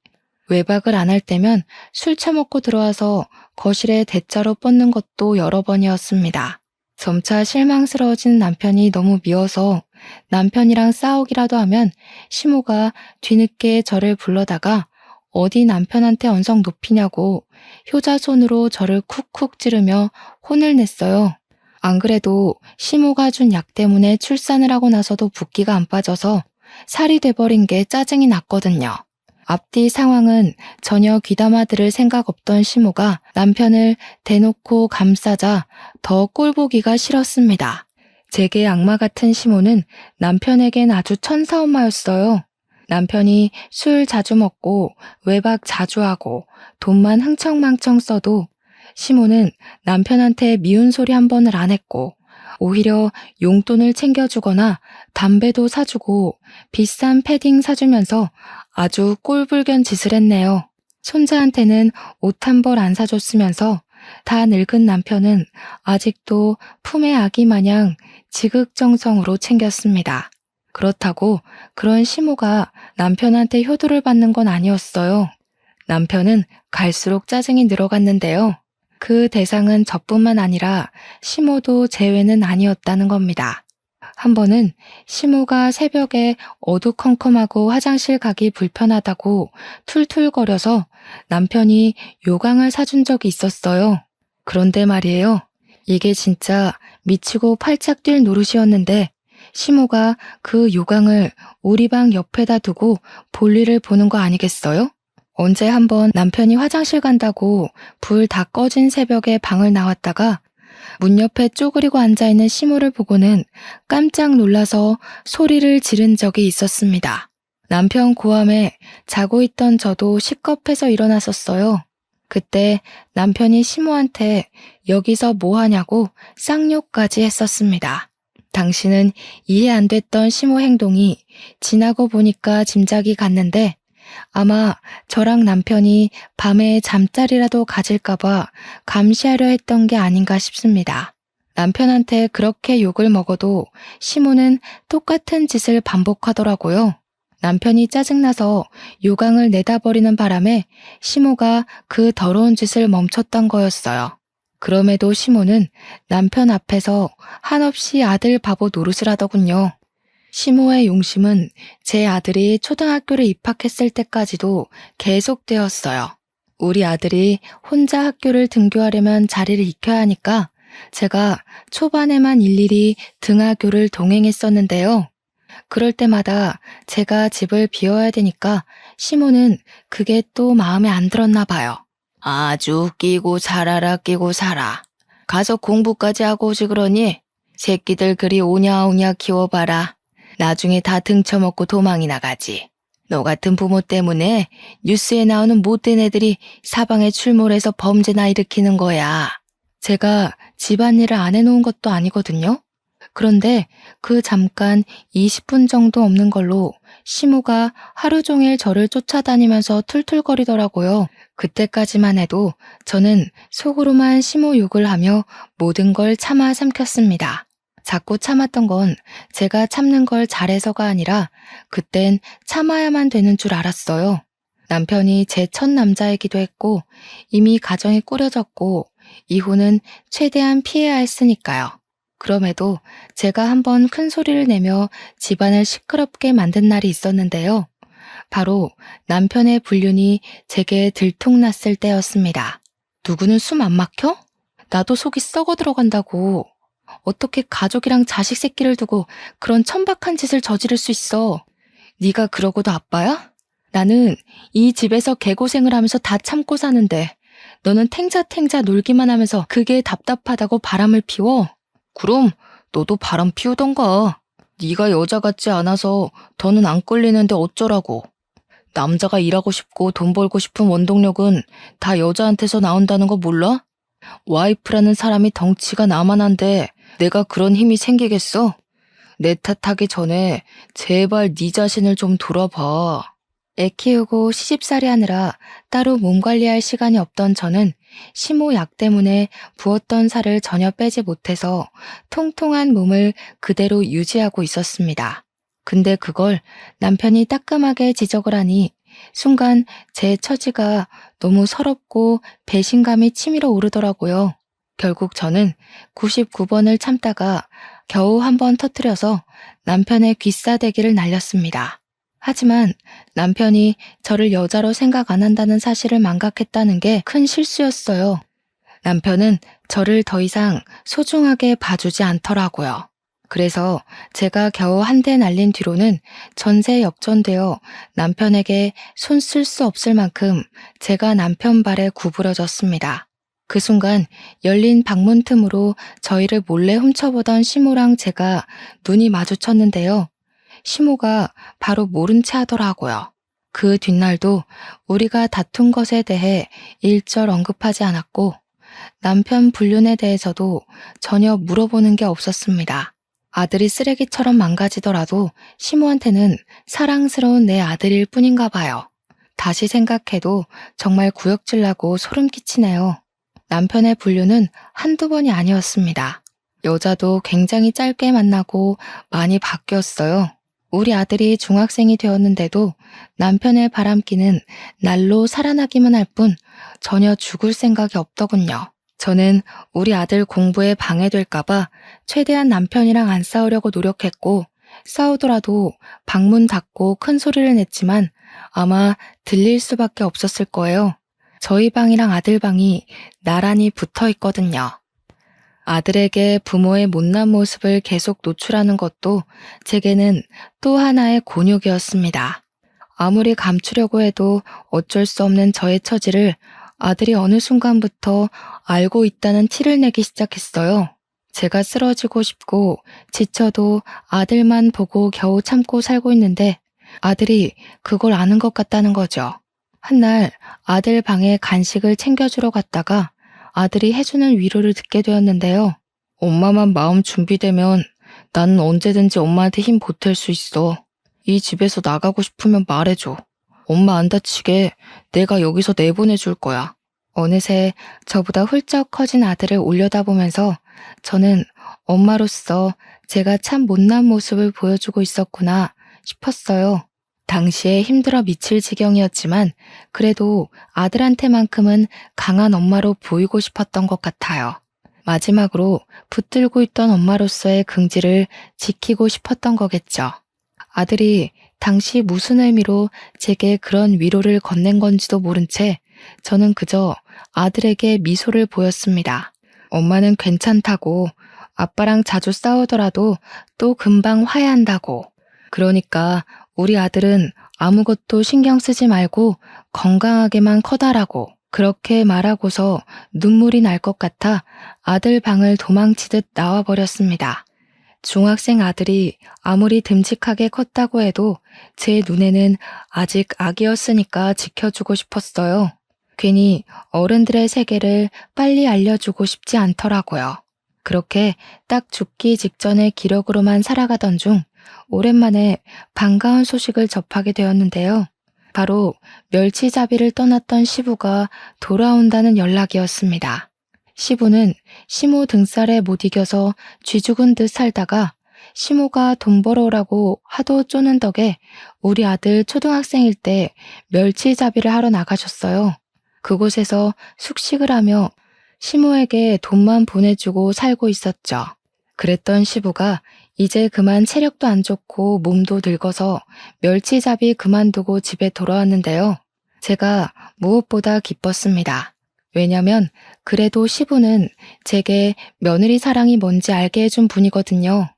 S1: 외박을 안 할 때면 술 처먹고 들어와서 거실에 대자로 뻗는 것도 여러 번이었습니다. 점차 실망스러워진 남편이 너무 미워서 남편이랑 싸우기라도 하면 시모가 뒤늦게 저를 불러다가 어디 남편한테 언성 높이냐고 효자손으로 저를 쿡쿡 찌르며 혼을 냈어요. 안 그래도 시모가 준 약 때문에 출산을 하고 나서도 붓기가 안 빠져서 살이 돼버린 게 짜증이 났거든요. 앞뒤 상황은 전혀 귀담아 들을 생각 없던 시모가 남편을 대놓고 감싸자 더 꼴보기가 싫었습니다. 제게 악마 같은 시모는 남편에겐 아주 천사엄마였어요. 남편이 술 자주 먹고 외박 자주 하고 돈만 흥청망청 써도 시모는 남편한테 미운 소리 한 번을 안 했고 오히려 용돈을 챙겨주거나 담배도 사주고 비싼 패딩 사주면서 아주 꼴불견 짓을 했네요. 손자한테는 옷 한 벌 안 사줬으면서 다 늙은 남편은 아직도 품의 아기 마냥 지극정성으로 챙겼습니다. 그렇다고 그런 시모가 남편한테 효도를 받는 건 아니었어요. 남편은 갈수록 짜증이 늘어갔는데요. 그 대상은 저뿐만 아니라 시모도 제외는 아니었다는 겁니다. 한 번은 시모가 새벽에 어두컴컴하고 화장실 가기 불편하다고 툴툴거려서 남편이 요강을 사준 적이 있었어요. 그런데 말이에요. 이게 진짜 미치고 팔짝 뛸 노릇이었는데 시모가 그 요강을 우리 방 옆에다 두고 볼일을 보는 거 아니겠어요? 언제 한번 남편이 화장실 간다고 불 다 꺼진 새벽에 방을 나왔다가 문 옆에 쪼그리고 앉아있는 시모를 보고는 깜짝 놀라서 소리를 지른 적이 있었습니다. 남편 고함에 자고 있던 저도 식겁해서 일어났었어요. 그때 남편이 시모한테 여기서 뭐 하냐고 쌍욕까지 했었습니다. 당신은 이해 안 됐던 시모 행동이 지나고 보니까 짐작이 갔는데 아마 저랑 남편이 밤에 잠자리라도 가질까봐 감시하려 했던 게 아닌가 싶습니다. 남편한테 그렇게 욕을 먹어도 시모는 똑같은 짓을 반복하더라고요. 남편이 짜증나서 요강을 내다버리는 바람에 시모가 그 더러운 짓을 멈췄던 거였어요. 그럼에도 시모는 남편 앞에서 한없이 아들 바보 노릇을 하더군요. 시모의 용심은 제 아들이 초등학교를 입학했을 때까지도 계속되었어요. 우리 아들이 혼자 학교를 등교하려면 자리를 익혀야 하니까 제가 초반에만 일일이 등하교를 동행했었는데요. 그럴 때마다 제가 집을 비워야 되니까 시모는 그게 또 마음에 안 들었나 봐요. 아주 끼고 살아라 끼고 살아. 가서 공부까지 하고 오지 그러니 새끼들 그리 오냐오냐 키워봐라. 나중에 다 등쳐먹고 도망이 나가지. 너 같은 부모 때문에 뉴스에 나오는 못된 애들이 사방에 출몰해서 범죄나 일으키는 거야. 제가 집안일을 안 해놓은 것도 아니거든요. 그런데 그 잠깐 20분 정도 없는 걸로 시모가 하루 종일 저를 쫓아다니면서 툴툴거리더라고요. 그때까지만 해도 저는 속으로만 시모 욕을 하며 모든 걸 참아 삼켰습니다. 자꾸 참았던 건 제가 참는 걸 잘해서가 아니라 그땐 참아야만 되는 줄 알았어요. 남편이 제 첫 남자이기도 했고 이미 가정이 꾸려졌고 이혼은 최대한 피해야 했으니까요. 그럼에도 제가 한번 큰 소리를 내며 집안을 시끄럽게 만든 날이 있었는데요. 바로 남편의 불륜이 제게 들통났을 때였습니다. 누구는 숨 안 막혀? 나도 속이 썩어 들어간다고. 어떻게 가족이랑 자식 새끼를 두고 그런 천박한 짓을 저지를 수 있어? 네가 그러고도 아빠야? 나는 이 집에서 개고생을 하면서 다 참고 사는데 너는 탱자탱자 놀기만 하면서 그게 답답하다고 바람을 피워? 그럼 너도 바람 피우던가. 네가 여자 같지 않아서 더는 안 끌리는데 어쩌라고. 남자가 일하고 싶고 돈 벌고 싶은 원동력은 다 여자한테서 나온다는 거 몰라? 와이프라는 사람이 덩치가 나만한데 내가 그런 힘이 생기겠어? 내 탓하기 전에 제발 네 자신을 좀 돌아봐. 애 키우고 시집살이 하느라 따로 몸 관리할 시간이 없던 저는 시모 약 때문에 부었던 살을 전혀 빼지 못해서 통통한 몸을 그대로 유지하고 있었습니다. 근데 그걸 남편이 따끔하게 지적을 하니 순간 제 처지가 너무 서럽고 배신감이 치밀어 오르더라고요. 결국 저는 99번을 참다가 겨우 한 번 터뜨려서 남편의 귀싸대기를 날렸습니다. 하지만 남편이 저를 여자로 생각 안 한다는 사실을 망각했다는 게 큰 실수였어요. 남편은 저를 더 이상 소중하게 봐주지 않더라고요. 그래서 제가 겨우 한 대 날린 뒤로는 전세 역전되어 남편에게 손 쓸 수 없을 만큼 제가 남편 발에 구부러졌습니다. 그 순간 열린 방문 틈으로 저희를 몰래 훔쳐보던 시모랑 제가 눈이 마주쳤는데요. 시모가 바로 모른 채 하더라고요. 그 뒷날도 우리가 다툰 것에 대해 일절 언급하지 않았고 남편 불륜에 대해서도 전혀 물어보는 게 없었습니다. 아들이 쓰레기처럼 망가지더라도 시모한테는 사랑스러운 내 아들일 뿐인가 봐요. 다시 생각해도 정말 구역질나고 소름 끼치네요. 남편의 불륜은 한두 번이 아니었습니다. 여자도 굉장히 짧게 만나고 많이 바뀌었어요. 우리 아들이 중학생이 되었는데도 남편의 바람기는 날로 살아나기만 할 뿐 전혀 죽을 생각이 없더군요. 저는 우리 아들 공부에 방해될까봐 최대한 남편이랑 안 싸우려고 노력했고 싸우더라도 방문 닫고 큰 소리를 냈지만 아마 들릴 수밖에 없었을 거예요. 저희 방이랑 아들 방이 나란히 붙어 있거든요. 아들에게 부모의 못난 모습을 계속 노출하는 것도 제게는 또 하나의 곤욕이었습니다. 아무리 감추려고 해도 어쩔 수 없는 저의 처지를 아들이 어느 순간부터 알고 있다는 티를 내기 시작했어요. 제가 쓰러지고 싶고 지쳐도 아들만 보고 겨우 참고 살고 있는데 아들이 그걸 아는 것 같다는 거죠. 한날 아들 방에 간식을 챙겨주러 갔다가 아들이 해주는 위로를 듣게 되었는데요. 엄마만 마음 준비되면 나는 언제든지 엄마한테 힘 보탤 수 있어. 이 집에서 나가고 싶으면 말해줘. 엄마 안 다치게 내가 여기서 내보내줄 거야. 어느새 저보다 훌쩍 커진 아들을 올려다보면서 저는 엄마로서 제가 참 못난 모습을 보여주고 있었구나 싶었어요. 당시에 힘들어 미칠 지경이었지만 그래도 아들한테만큼은 강한 엄마로 보이고 싶었던 것 같아요. 마지막으로 붙들고 있던 엄마로서의 긍지를 지키고 싶었던 거겠죠. 아들이 당시 무슨 의미로 제게 그런 위로를 건넨 건지도 모른 채 저는 그저 아들에게 미소를 보였습니다. 엄마는 괜찮다고, 아빠랑 자주 싸우더라도 또 금방 화해한다고. 그러니까 우리 아들은 아무것도 신경 쓰지 말고 건강하게만 커다라고. 그렇게 말하고서 눈물이 날 것 같아 아들 방을 도망치듯 나와버렸습니다. 중학생 아들이 아무리 듬직하게 컸다고 해도 제 눈에는 아직 아기였으니까 지켜주고 싶었어요. 괜히 어른들의 세계를 빨리 알려주고 싶지 않더라고요. 그렇게 딱 죽기 직전의 기력으로만 살아가던 중 오랜만에 반가운 소식을 접하게 되었는데요. 바로 멸치잡이를 떠났던 시부가 돌아온다는 연락이었습니다. 시부는 시모 등살에 못 이겨서 쥐죽은 듯 살다가 시모가 돈 벌어오라고 하도 쪼는 덕에 우리 아들 초등학생일 때 멸치잡이를 하러 나가셨어요. 그곳에서 숙식을 하며 시모에게 돈만 보내주고 살고 있었죠. 그랬던 시부가 이제 그만 체력도 안 좋고 몸도 늙어서 멸치잡이 그만두고 집에 돌아왔는데요. 제가 무엇보다 기뻤습니다. 왜냐면 그래도 시부는 제게 며느리 사랑이 뭔지 알게 해준 분이거든요.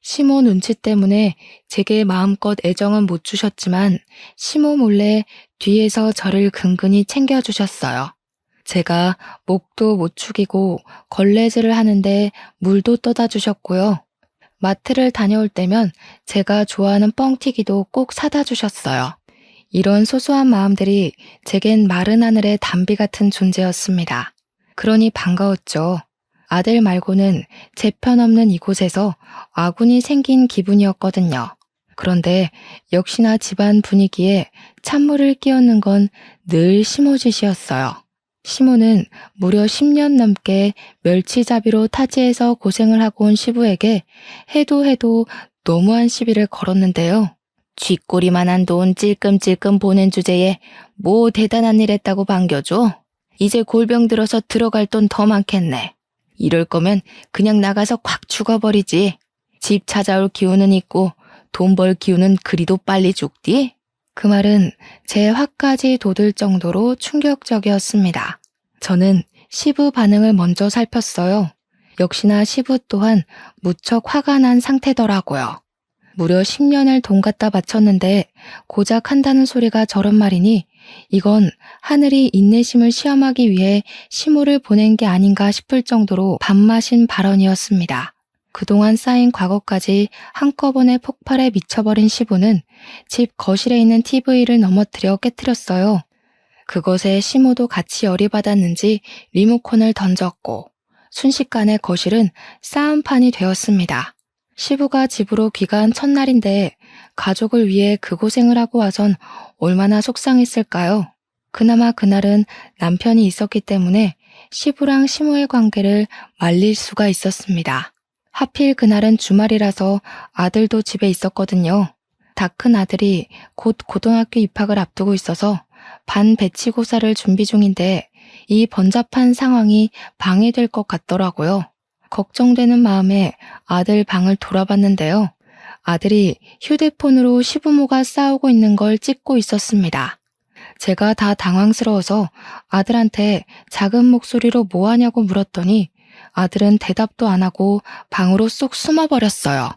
S1: 시모 눈치 때문에 제게 마음껏 애정은 못 주셨지만 시모 몰래 뒤에서 저를 근근히 챙겨주셨어요. 제가 목도 못 축이고 걸레질을 하는데 물도 떠다 주셨고요. 마트를 다녀올 때면 제가 좋아하는 뻥튀기도 꼭 사다 주셨어요. 이런 소소한 마음들이 제겐 마른 하늘의 담비 같은 존재였습니다. 그러니 반가웠죠. 아들 말고는 제 편 없는 이곳에서 아군이 생긴 기분이었거든요. 그런데 역시나 집안 분위기에 찬물을 끼얹는 건 늘 시모 짓이었어요. 시모는 무려 10년 넘게 멸치잡이로 타지에서 고생을 하고 온 시부에게 해도 너무한 시비를 걸었는데요. 쥐꼬리만한 돈 찔끔찔끔 보낸 주제에 뭐 대단한 일 했다고 반겨줘? 이제 골병 들어서 들어갈 돈 더 많겠네. 이럴 거면 그냥 나가서 콱 죽어버리지. 집 찾아올 기운은 있고 돈 벌 기운은 그리도 빨리 죽디? 그 말은 제 화까지 돋을 정도로 충격적이었습니다. 저는 시부 반응을 먼저 살폈어요. 역시나 시부 또한 무척 화가 난 상태더라고요. 무려 10년을 돈 갖다 바쳤는데 고작 한다는 소리가 저런 말이니 이건 하늘이 인내심을 시험하기 위해 시모를 보낸 게 아닌가 싶을 정도로 밥맛인 발언이었습니다. 그동안 쌓인 과거까지 한꺼번에 폭발해 미쳐버린 시부는 집 거실에 있는 TV를 넘어뜨려 깨트렸어요. 그것에 시모도 같이 열이 받았는지 리모컨을 던졌고 순식간에 거실은 싸움판이 되었습니다. 시부가 집으로 귀가한 첫날인데 가족을 위해 그 고생을 하고 와선 얼마나 속상했을까요? 그나마 그날은 남편이 있었기 때문에 시부랑 시모의 관계를 말릴 수가 있었습니다. 하필 그날은 주말이라서 아들도 집에 있었거든요. 다 큰 아들이 곧 고등학교 입학을 앞두고 있어서 반배치고사를 준비 중인데 이 번잡한 상황이 방해될 것 같더라고요. 걱정되는 마음에 아들 방을 돌아봤는데요. 아들이 휴대폰으로 시부모가 싸우고 있는 걸 찍고 있었습니다. 제가 다 당황스러워서 아들한테 작은 목소리로 뭐 하냐고 물었더니 아들은 대답도 안 하고 방으로 쏙 숨어버렸어요.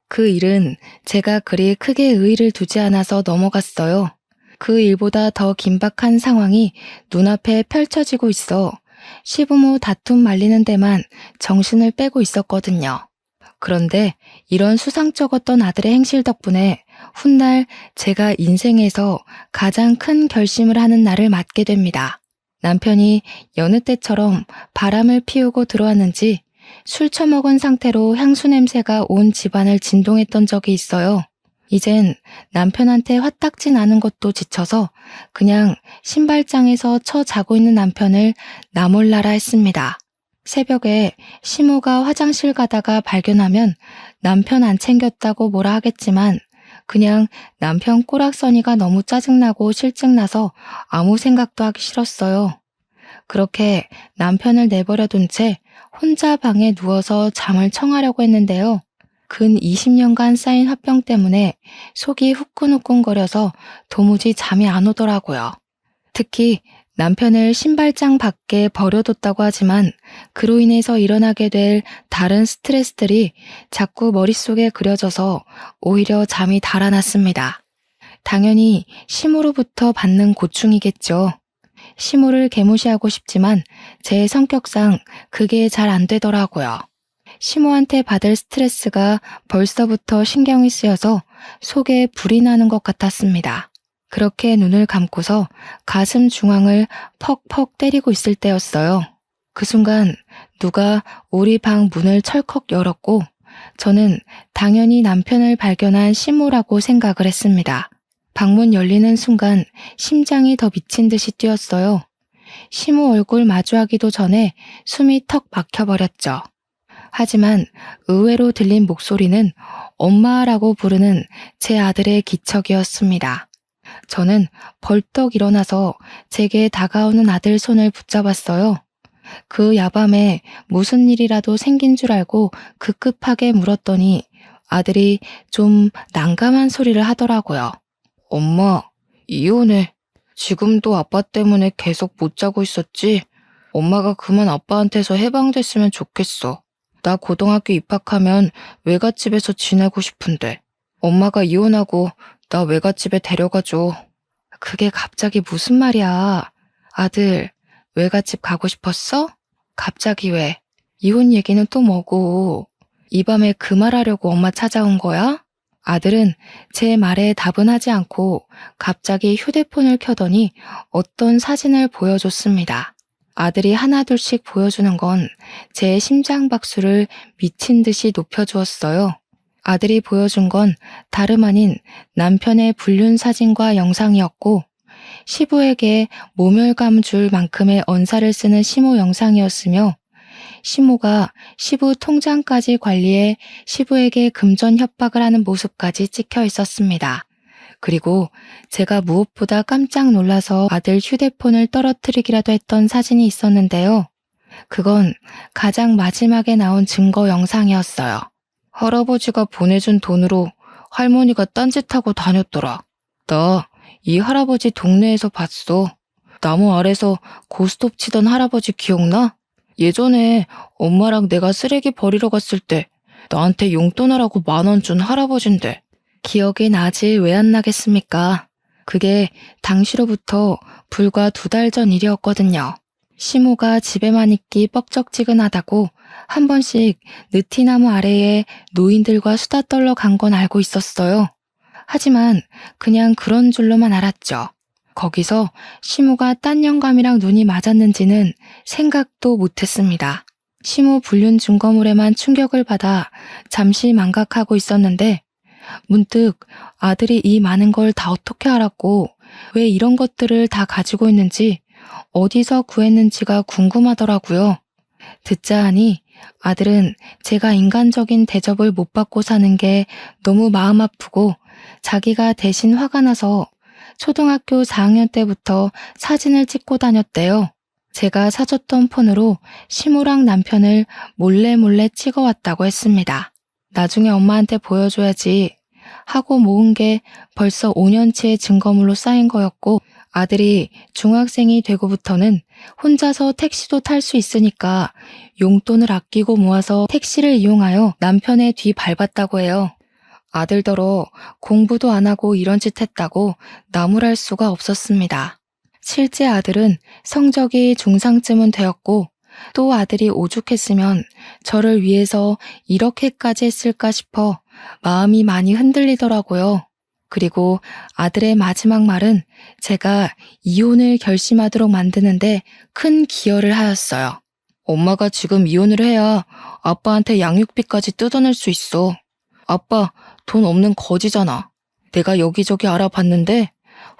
S1: 그 일은 제가 그리 크게 의의를 두지 않아서 넘어갔어요. 그 일보다 더 긴박한 상황이 눈앞에 펼쳐지고 있어 시부모 다툼 말리는 데만 정신을 빼고 있었거든요. 그런데 이런 수상쩍었던 아들의 행실 덕분에 훗날 제가 인생에서 가장 큰 결심을 하는 날을 맞게 됩니다. 남편이 여느 때처럼 바람을 피우고 들어왔는지 술 처먹은 상태로 향수 냄새가 온 집안을 진동했던 적이 있어요. 이젠 남편한테 화딱지 나는 것도 지쳐서 그냥 신발장에서 자고 있는 남편을 나몰라라 했습니다. 새벽에 시모가 화장실 가다가 발견하면 남편 안 챙겼다고 뭐라 하겠지만 그냥 남편 꼬락서니가 너무 짜증나고 실증나서 아무 생각도 하기 싫었어요. 그렇게 남편을 내버려둔 채 혼자 방에 누워서 잠을 청하려고 했는데요. 근 20년간 쌓인 화병 때문에 속이 후끈후끈거려서 도무지 잠이 안 오더라고요. 특히 남편을 신발장 밖에 버려뒀다고 하지만 그로 인해서 일어나게 될 다른 스트레스들이 자꾸 머릿속에 그려져서 오히려 잠이 달아났습니다. 당연히 시모로부터 받는 고충이겠죠. 시모를 개무시하고 싶지만 제 성격상 그게 잘 안 되더라고요. 시모한테 받을 스트레스가 벌써부터 신경이 쓰여서 속에 불이 나는 것 같았습니다. 그렇게 눈을 감고서 가슴 중앙을 퍽퍽 때리고 있을 때였어요. 그 순간 누가 우리 방 문을 철컥 열었고 저는 당연히 남편을 발견한 시모라고 생각을 했습니다. 방문 열리는 순간 심장이 더 미친 듯이 뛰었어요. 시모 얼굴 마주하기도 전에 숨이 턱 막혀버렸죠. 하지만 의외로 들린 목소리는 엄마라고 부르는 제 아들의 기척이었습니다. 저는 벌떡 일어나서 제게 다가오는 아들 손을 붙잡았어요. 그 야밤에 무슨 일이라도 생긴 줄 알고 급급하게 물었더니 아들이 좀 난감한 소리를 하더라고요. 엄마, 이혼해. 지금도 아빠 때문에 계속 못 자고 있었지? 엄마가 그만 아빠한테서 해방됐으면 좋겠어. 나 고등학교 입학하면 외갓집에서 지내고 싶은데. 엄마가 이혼하고 나 외갓집에 데려가줘. 그게 갑자기 무슨 말이야. 아들, 외갓집 가고 싶었어? 갑자기 왜? 이혼 얘기는 또 뭐고? 이 밤에 그 말하려고 엄마 찾아온 거야? 아들은 제 말에 답은 하지 않고 갑자기 휴대폰을 켜더니 어떤 사진을 보여줬습니다. 아들이 하나둘씩 보여주는 건 제 심장 박수를 미친 듯이 높여주었어요. 아들이 보여준 건 다름 아닌 남편의 불륜 사진과 영상이었고 시부에게 모멸감 줄 만큼의 언사를 쓰는 시모 영상이었으며 시모가 시부 통장까지 관리해 시부에게 금전 협박을 하는 모습까지 찍혀 있었습니다. 그리고 제가 무엇보다 깜짝 놀라서 아들 휴대폰을 떨어뜨리기라도 했던 사진이 있었는데요. 그건 가장 마지막에 나온 증거 영상이었어요. 할아버지가 보내준 돈으로 할머니가 딴짓하고 다녔더라. 나 이 할아버지 동네에서 봤어. 나무 아래서 고스톱 치던 할아버지 기억나? 예전에 엄마랑 내가 쓰레기 버리러 갔을 때 나한테 용돈 하라고 10,000원 준 할아버진데. 기억이 나지 왜 안 나겠습니까? 그게 당시로부터 불과 2달 전 일이었거든요. 시모가 집에만 있기 뻑적지근하다고 한 번씩 느티나무 아래에 노인들과 수다 떨러 간 건 알고 있었어요. 하지만 그냥 그런 줄로만 알았죠. 거기서 시모가 딴 영감이랑 눈이 맞았는지는 생각도 못했습니다. 시모 불륜 증거물에만 충격을 받아 잠시 망각하고 있었는데 문득 아들이 이 많은 걸 다 어떻게 알았고 왜 이런 것들을 다 가지고 있는지 어디서 구했는지가 궁금하더라고요. 듣자 하니 아들은 제가 인간적인 대접을 못 받고 사는 게 너무 마음 아프고 자기가 대신 화가 나서 초등학교 4학년 때부터 사진을 찍고 다녔대요. 제가 사줬던 폰으로 시모랑 남편을 몰래 찍어왔다고 했습니다. 나중에 엄마한테 보여줘야지 하고 모은 게 벌써 5년치의 증거물로 쌓인 거였고 아들이 중학생이 되고부터는 혼자서 택시도 탈 수 있으니까 용돈을 아끼고 모아서 택시를 이용하여 남편의 뒤 밟았다고 해요. 아들더러 공부도 안 하고 이런 짓 했다고 나무랄 수가 없었습니다. 실제 아들은 성적이 중상쯤은 되었고 또 아들이 오죽했으면 저를 위해서 이렇게까지 했을까 싶어 마음이 많이 흔들리더라고요. 그리고 아들의 마지막 말은 제가 이혼을 결심하도록 만드는데 큰 기여를 하였어요. 엄마가 지금 이혼을 해야 아빠한테 양육비까지 뜯어낼 수 있어. 아빠, 돈 없는 거지잖아. 내가 여기저기 알아봤는데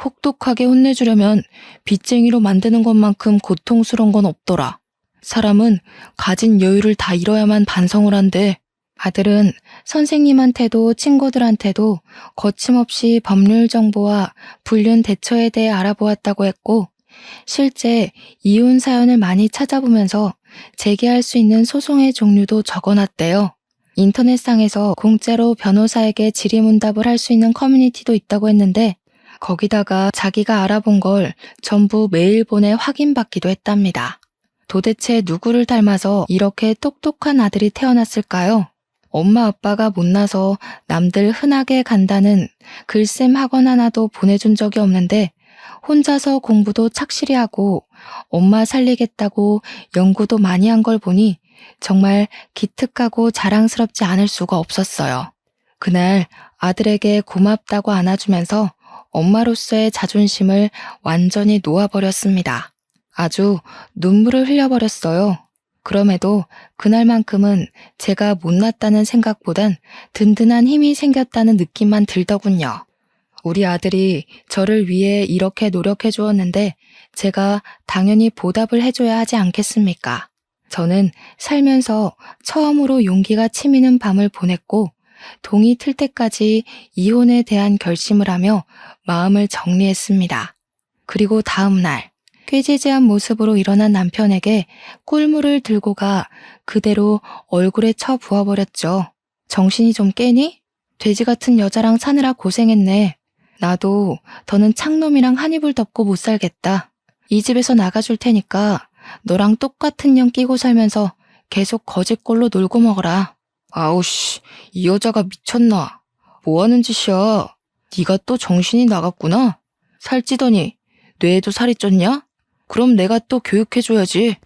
S1: 혹독하게 혼내주려면 빚쟁이로 만드는 것만큼 고통스러운 건 없더라. 사람은 가진 여유를 다 잃어야만 반성을 한대. 아들은 선생님한테도 친구들한테도 거침없이 법률 정보와 불륜 대처에 대해 알아보았다고 했고, 실제 이혼 사연을 많이 찾아보면서 제기할 수 있는 소송의 종류도 적어놨대요. 인터넷상에서 공짜로 변호사에게 질의응답을 할 수 있는 커뮤니티도 있다고 했는데 거기다가 자기가 알아본 걸 전부 메일 보내 확인받기도 했답니다. 도대체 누구를 닮아서 이렇게 똑똑한 아들이 태어났을까요? 엄마 아빠가 못나서 남들 흔하게 간다는 글쌤 학원 하나도 보내준 적이 없는데 혼자서 공부도 착실히 하고 엄마 살리겠다고 연구도 많이 한 걸 보니 정말 기특하고 자랑스럽지 않을 수가 없었어요. 그날 아들에게 고맙다고 안아주면서 엄마로서의 자존심을 완전히 놓아버렸습니다. 아주 눈물을 흘려버렸어요. 그럼에도 그날만큼은 제가 못났다는 생각보단 든든한 힘이 생겼다는 느낌만 들더군요. 우리 아들이 저를 위해 이렇게 노력해 주었는데 제가 당연히 보답을 해줘야 하지 않겠습니까? 저는 살면서 처음으로 용기가 치미는 밤을 보냈고 동이 틀 때까지 이혼에 대한 결심을 하며 마음을 정리했습니다. 그리고 다음 날 꾀지지한 모습으로 일어난 남편에게 꿀물을 들고 가 그대로 얼굴에 쳐 부어버렸죠. 정신이 좀 깨니? 돼지 같은 여자랑 사느라 고생했네. 나도 더는 창놈이랑 한 이불 덮고 못 살겠다. 이 집에서 나가줄 테니까 너랑 똑같은 년 끼고 살면서 계속 거짓골로 놀고 먹어라. 아우씨, 이 여자가 미쳤나? 뭐하는 짓이야? 네가 또 정신이 나갔구나? 살찌더니 뇌에도 살이 쪘냐? 그럼 내가 또 교육해줘야지.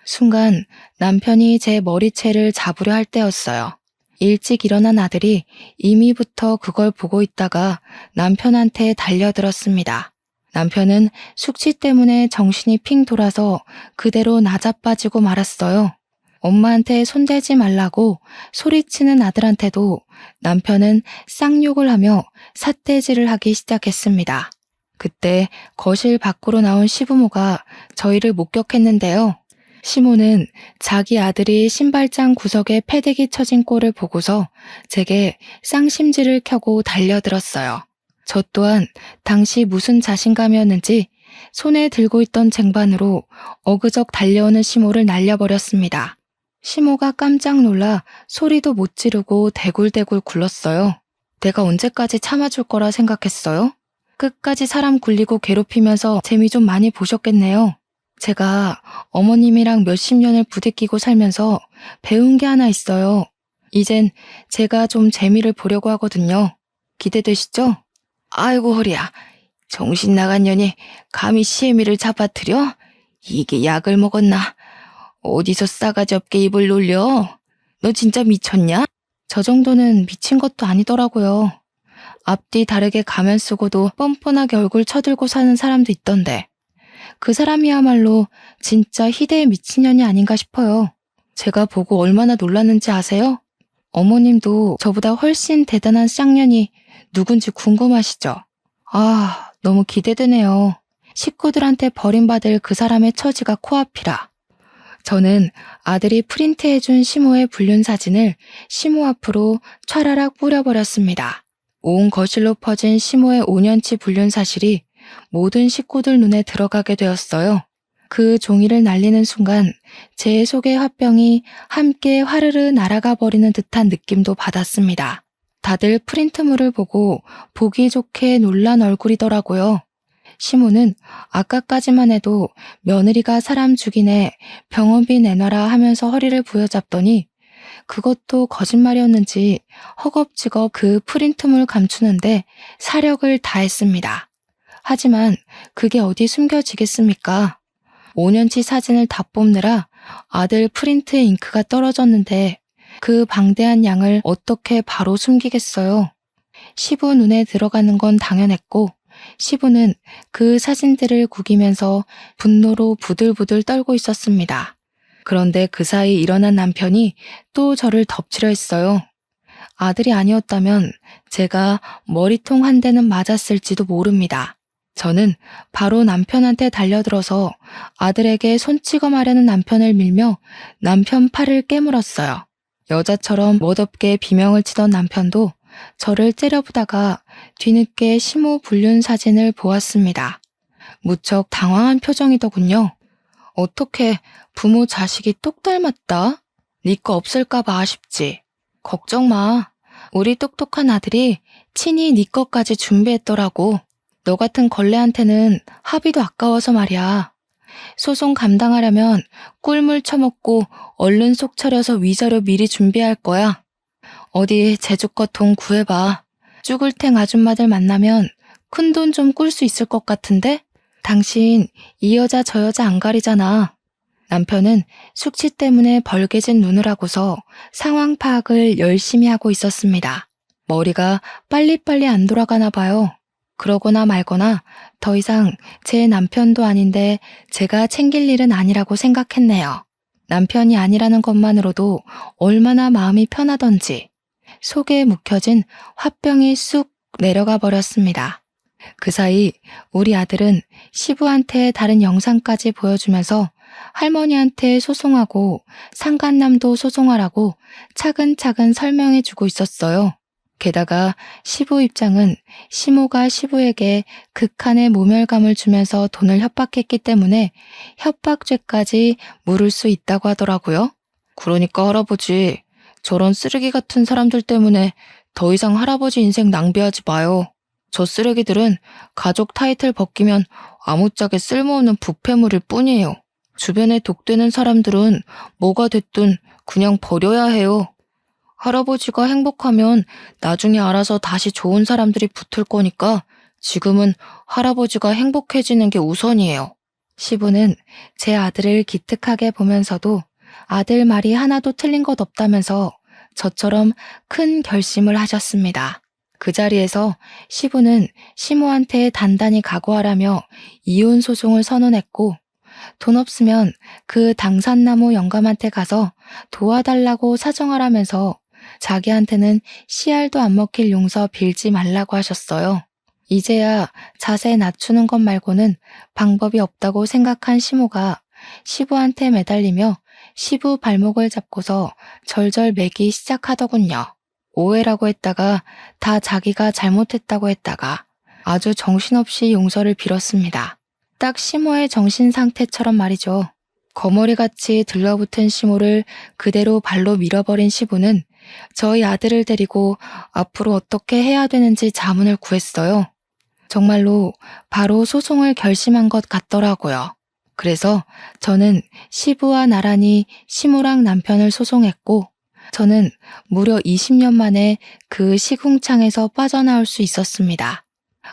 S1: 순간 남편이 제 머리채를 잡으려 할 때였어요. 일찍 일어난 아들이 이미부터 그걸 보고 있다가 남편한테 달려들었습니다. 남편은 숙취 때문에 정신이 핑 돌아서 그대로 나자빠지고 말았어요. 엄마한테 손대지 말라고 소리치는 아들한테도 남편은 쌍욕을 하며 삿대질을 하기 시작했습니다. 그때 거실 밖으로 나온 시부모가 저희를 목격했는데요. 시모는 자기 아들이 신발장 구석에 패대기 쳐진 꼴을 보고서 제게 쌍심지를 켜고 달려들었어요. 저 또한 당시 무슨 자신감이었는지 손에 들고 있던 쟁반으로 어그적 달려오는 시모를 날려버렸습니다. 시모가 깜짝 놀라 소리도 못 지르고 대굴대굴 굴렀어요. 내가 언제까지 참아줄 거라 생각했어요? 끝까지 사람 굴리고 괴롭히면서 재미 좀 많이 보셨겠네요. 제가 어머님이랑 몇십 년을 부대끼고 살면서 배운 게 하나 있어요. 이젠 제가 좀 재미를 보려고 하거든요. 기대되시죠? 아이고 허리야. 정신 나간 년이 감히 시애미를 잡아뜨려? 이게 약을 먹었나? 어디서 싸가지 없게 입을 놀려? 너 진짜 미쳤냐? 저 정도는 미친 것도 아니더라고요. 앞뒤 다르게 가면 쓰고도 뻔뻔하게 얼굴 쳐들고 사는 사람도 있던데 그 사람이야말로 진짜 희대의 미친년이 아닌가 싶어요. 제가 보고 얼마나 놀랐는지 아세요? 어머님도 저보다 훨씬 대단한 쌍년이 누군지 궁금하시죠? 아, 너무 기대되네요. 식구들한테 버림받을 그 사람의 처지가 코앞이라. 저는 아들이 프린트해준 시모의 불륜 사진을 시모 앞으로 촤라락 뿌려버렸습니다. 온 거실로 퍼진 시모의 5년치 불륜 사실이 모든 식구들 눈에 들어가게 되었어요. 그 종이를 날리는 순간 제 속의 화병이 함께 화르르 날아가 버리는 듯한 느낌도 받았습니다. 다들 프린트물을 보고 보기 좋게 놀란 얼굴이더라고요. 시모는 아까까지만 해도 며느리가 사람 죽이네 병원비 내놔라 하면서 허리를 부여잡더니 그것도 거짓말이었는지 허겁지겁 그 프린트물 감추는데 사력을 다했습니다. 하지만 그게 어디 숨겨지겠습니까? 5년치 사진을 다 뽑느라 아들 프린트의 잉크가 떨어졌는데 그 방대한 양을 어떻게 바로 숨기겠어요? 시부 눈에 들어가는 건 당연했고 시부는 그 사진들을 구기면서 분노로 부들부들 떨고 있었습니다. 그런데 그 사이 일어난 남편이 또 저를 덮치려 했어요. 아들이 아니었다면 제가 머리통 한 대는 맞았을지도 모릅니다. 저는 바로 남편한테 달려들어서 아들에게 손찌검하려는 남편을 밀며 남편 팔을 깨물었어요. 여자처럼 멋없게 비명을 치던 남편도 저를 째려보다가 뒤늦게 시모 불륜 사진을 보았습니다. 무척 당황한 표정이더군요. 어떻게 부모 자식이 똑 닮았다? 네 거 없을까봐 아쉽지. 걱정 마. 우리 똑똑한 아들이 친히 네 것까지 준비했더라고. 너 같은 걸레한테는 합의도 아까워서 말이야. 소송 감당하려면 꿀물 처먹고 얼른 속 차려서 위자료 미리 준비할 거야. 어디 제주껏 돈 구해봐. 쭈글탱 아줌마들 만나면 큰돈 좀 꿀 수 있을 것 같은데? 당신 이 여자 저 여자 안 가리잖아. 남편은 숙취 때문에 벌개진 눈을 하고서 상황 파악을 열심히 하고 있었습니다. 머리가 빨리빨리 안 돌아가나 봐요. 그러거나 말거나 더 이상 제 남편도 아닌데 제가 챙길 일은 아니라고 생각했네요. 남편이 아니라는 것만으로도 얼마나 마음이 편하던지 속에 묵혀진 화병이 쑥 내려가 버렸습니다. 그 사이 우리 아들은 시부한테 다른 영상까지 보여주면서 할머니한테 소송하고 상간남도 소송하라고 차근차근 설명해주고 있었어요. 게다가 시부 입장은 시모가 시부에게 극한의 모멸감을 주면서 돈을 협박했기 때문에 협박죄까지 물을 수 있다고 하더라고요. 그러니까 할아버지, 저런 쓰레기 같은 사람들 때문에 더 이상 할아버지 인생 낭비하지 마요. 저 쓰레기들은 가족 타이틀 벗기면 아무짝에 쓸모없는 부패물일 뿐이에요. 주변에 독되는 사람들은 뭐가 됐든 그냥 버려야 해요. 할아버지가 행복하면 나중에 알아서 다시 좋은 사람들이 붙을 거니까 지금은 할아버지가 행복해지는 게 우선이에요. 시부는 제 아들을 기특하게 보면서도 아들 말이 하나도 틀린 것 없다면서 저처럼 큰 결심을 하셨습니다. 그 자리에서 시부는 시모한테 단단히 각오하라며 이혼 소송을 선언했고 돈 없으면 그 당산나무 영감한테 가서 도와달라고 사정하라면서 자기한테는 씨알도 안 먹힐 용서 빌지 말라고 하셨어요. 이제야 자세 낮추는 것 말고는 방법이 없다고 생각한 시모가 시부한테 매달리며 시부 발목을 잡고서 절절 매기 시작하더군요. 오해라고 했다가 다 자기가 잘못했다고 했다가 아주 정신없이 용서를 빌었습니다. 딱 시모의 정신 상태처럼 말이죠. 거머리같이 들러붙은 시모를 그대로 발로 밀어버린 시부는 저희 아들을 데리고 앞으로 어떻게 해야 되는지 자문을 구했어요. 정말로 바로 소송을 결심한 것 같더라고요. 그래서 저는 시부와 나란히 시모랑 남편을 소송했고 저는 무려 20년 만에 그 시궁창에서 빠져나올 수 있었습니다.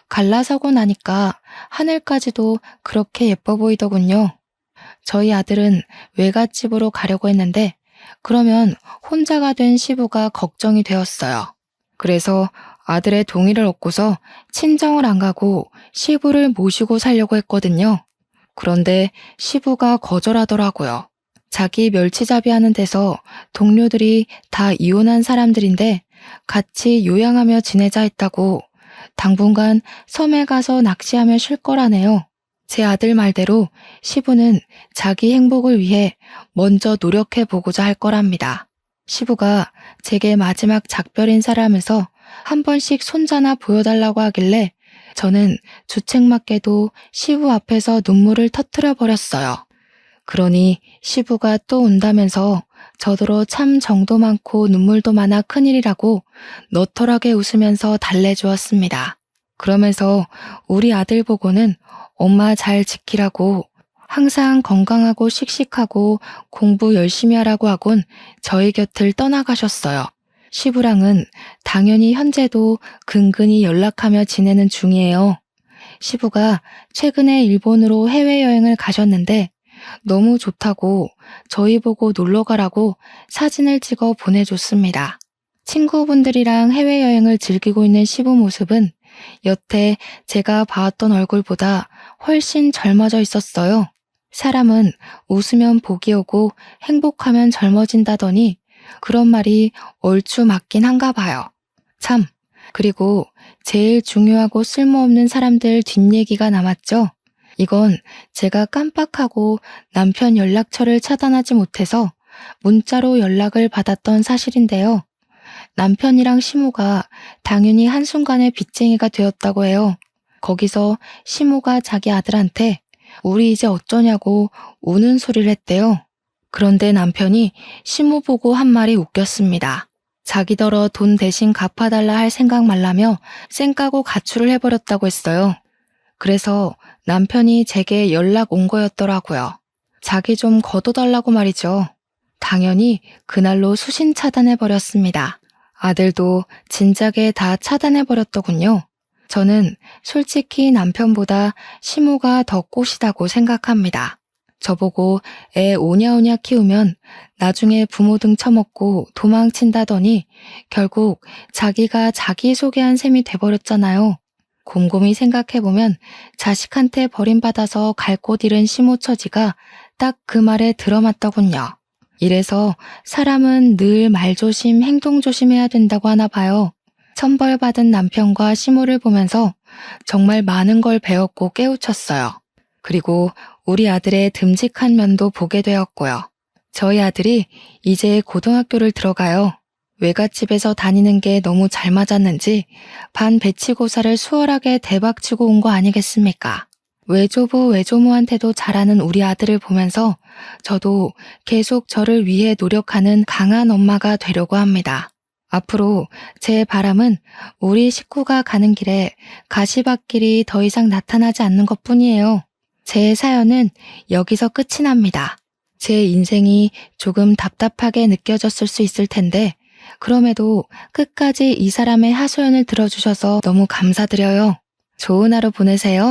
S1: 갈라서고 나니까 하늘까지도 그렇게 예뻐 보이더군요. 저희 아들은 외갓집으로 가려고 했는데 그러면 혼자가 된 시부가 걱정이 되었어요. 그래서 아들의 동의를 얻고서 친정을 안 가고 시부를 모시고 살려고 했거든요. 그런데 시부가 거절하더라고요. 자기 멸치잡이 하는 데서 동료들이 다 이혼한 사람들인데 같이 요양하며 지내자 했다고 당분간 섬에 가서 낚시하며 쉴 거라네요. 제 아들 말대로 시부는 자기 행복을 위해 먼저 노력해보고자 할 거랍니다. 시부가 제게 마지막 작별 인사를 하면서 한 번씩 손자나 보여달라고 하길래 저는 주책맞게도 시부 앞에서 눈물을 터뜨려 버렸어요. 그러니 시부가 또 운다면서 저더러 참 정도 많고 눈물도 많아 큰일이라고 너털하게 웃으면서 달래주었습니다. 그러면서 우리 아들 보고는 엄마 잘 지키라고, 항상 건강하고 씩씩하고 공부 열심히 하라고 하곤 저희 곁을 떠나가셨어요. 시부랑은 당연히 현재도 근근히 연락하며 지내는 중이에요. 시부가 최근에 일본으로 해외여행을 가셨는데 너무 좋다고 저희 보고 놀러 가라고 사진을 찍어 보내줬습니다. 친구분들이랑 해외여행을 즐기고 있는 시부 모습은 여태 제가 봐왔던 얼굴보다 훨씬 젊어져 있었어요. 사람은 웃으면 복이 오고 행복하면 젊어진다더니 그런 말이 얼추 맞긴 한가 봐요. 참, 그리고 제일 중요하고 쓸모없는 사람들 뒷얘기가 남았죠. 이건 제가 깜빡하고 남편 연락처를 차단하지 못해서 문자로 연락을 받았던 사실인데요. 남편이랑 시모가 당연히 한순간에 빚쟁이가 되었다고 해요. 거기서 시모가 자기 아들한테 우리 이제 어쩌냐고 우는 소리를 했대요. 그런데 남편이 시모 보고 한 말이 웃겼습니다. 자기더러 돈 대신 갚아달라 할 생각 말라며 쌩까고 가출을 해버렸다고 했어요. 그래서 남편이 제게 연락 온 거였더라고요. 자기 좀 거둬달라고 말이죠. 당연히 그날로 수신 차단해버렸습니다. 아들도 진작에 다 차단해버렸더군요. 저는 솔직히 남편보다 시모가 더 꽃이다고 생각합니다. 저보고 애 오냐오냐 키우면 나중에 부모 등 처먹고 도망친다더니 결국 자기가 자기소개한 셈이 돼버렸잖아요. 곰곰이 생각해보면 자식한테 버림받아서 갈 곳 잃은 시모 처지가 딱 그 말에 들어맞더군요. 이래서 사람은 늘 말조심, 행동조심 해야 된다고 하나 봐요. 천벌받은 남편과 시모를 보면서 정말 많은 걸 배웠고 깨우쳤어요. 그리고 우리 아들의 듬직한 면도 보게 되었고요. 저희 아들이 이제 고등학교를 들어가요. 외갓집에서 다니는 게 너무 잘 맞았는지 반 배치고사를 수월하게 대박치고 온 거 아니겠습니까? 외조부 외조모한테도 잘하는 우리 아들을 보면서 저도 계속 저를 위해 노력하는 강한 엄마가 되려고 합니다. 앞으로 제 바람은 우리 식구가 가는 길에 가시밭길이 더 이상 나타나지 않는 것뿐이에요. 제 사연은 여기서 끝이 납니다. 제 인생이 조금 답답하게 느껴졌을 수 있을 텐데 그럼에도 끝까지 이 사람의 하소연을 들어주셔서 너무 감사드려요. 좋은 하루 보내세요.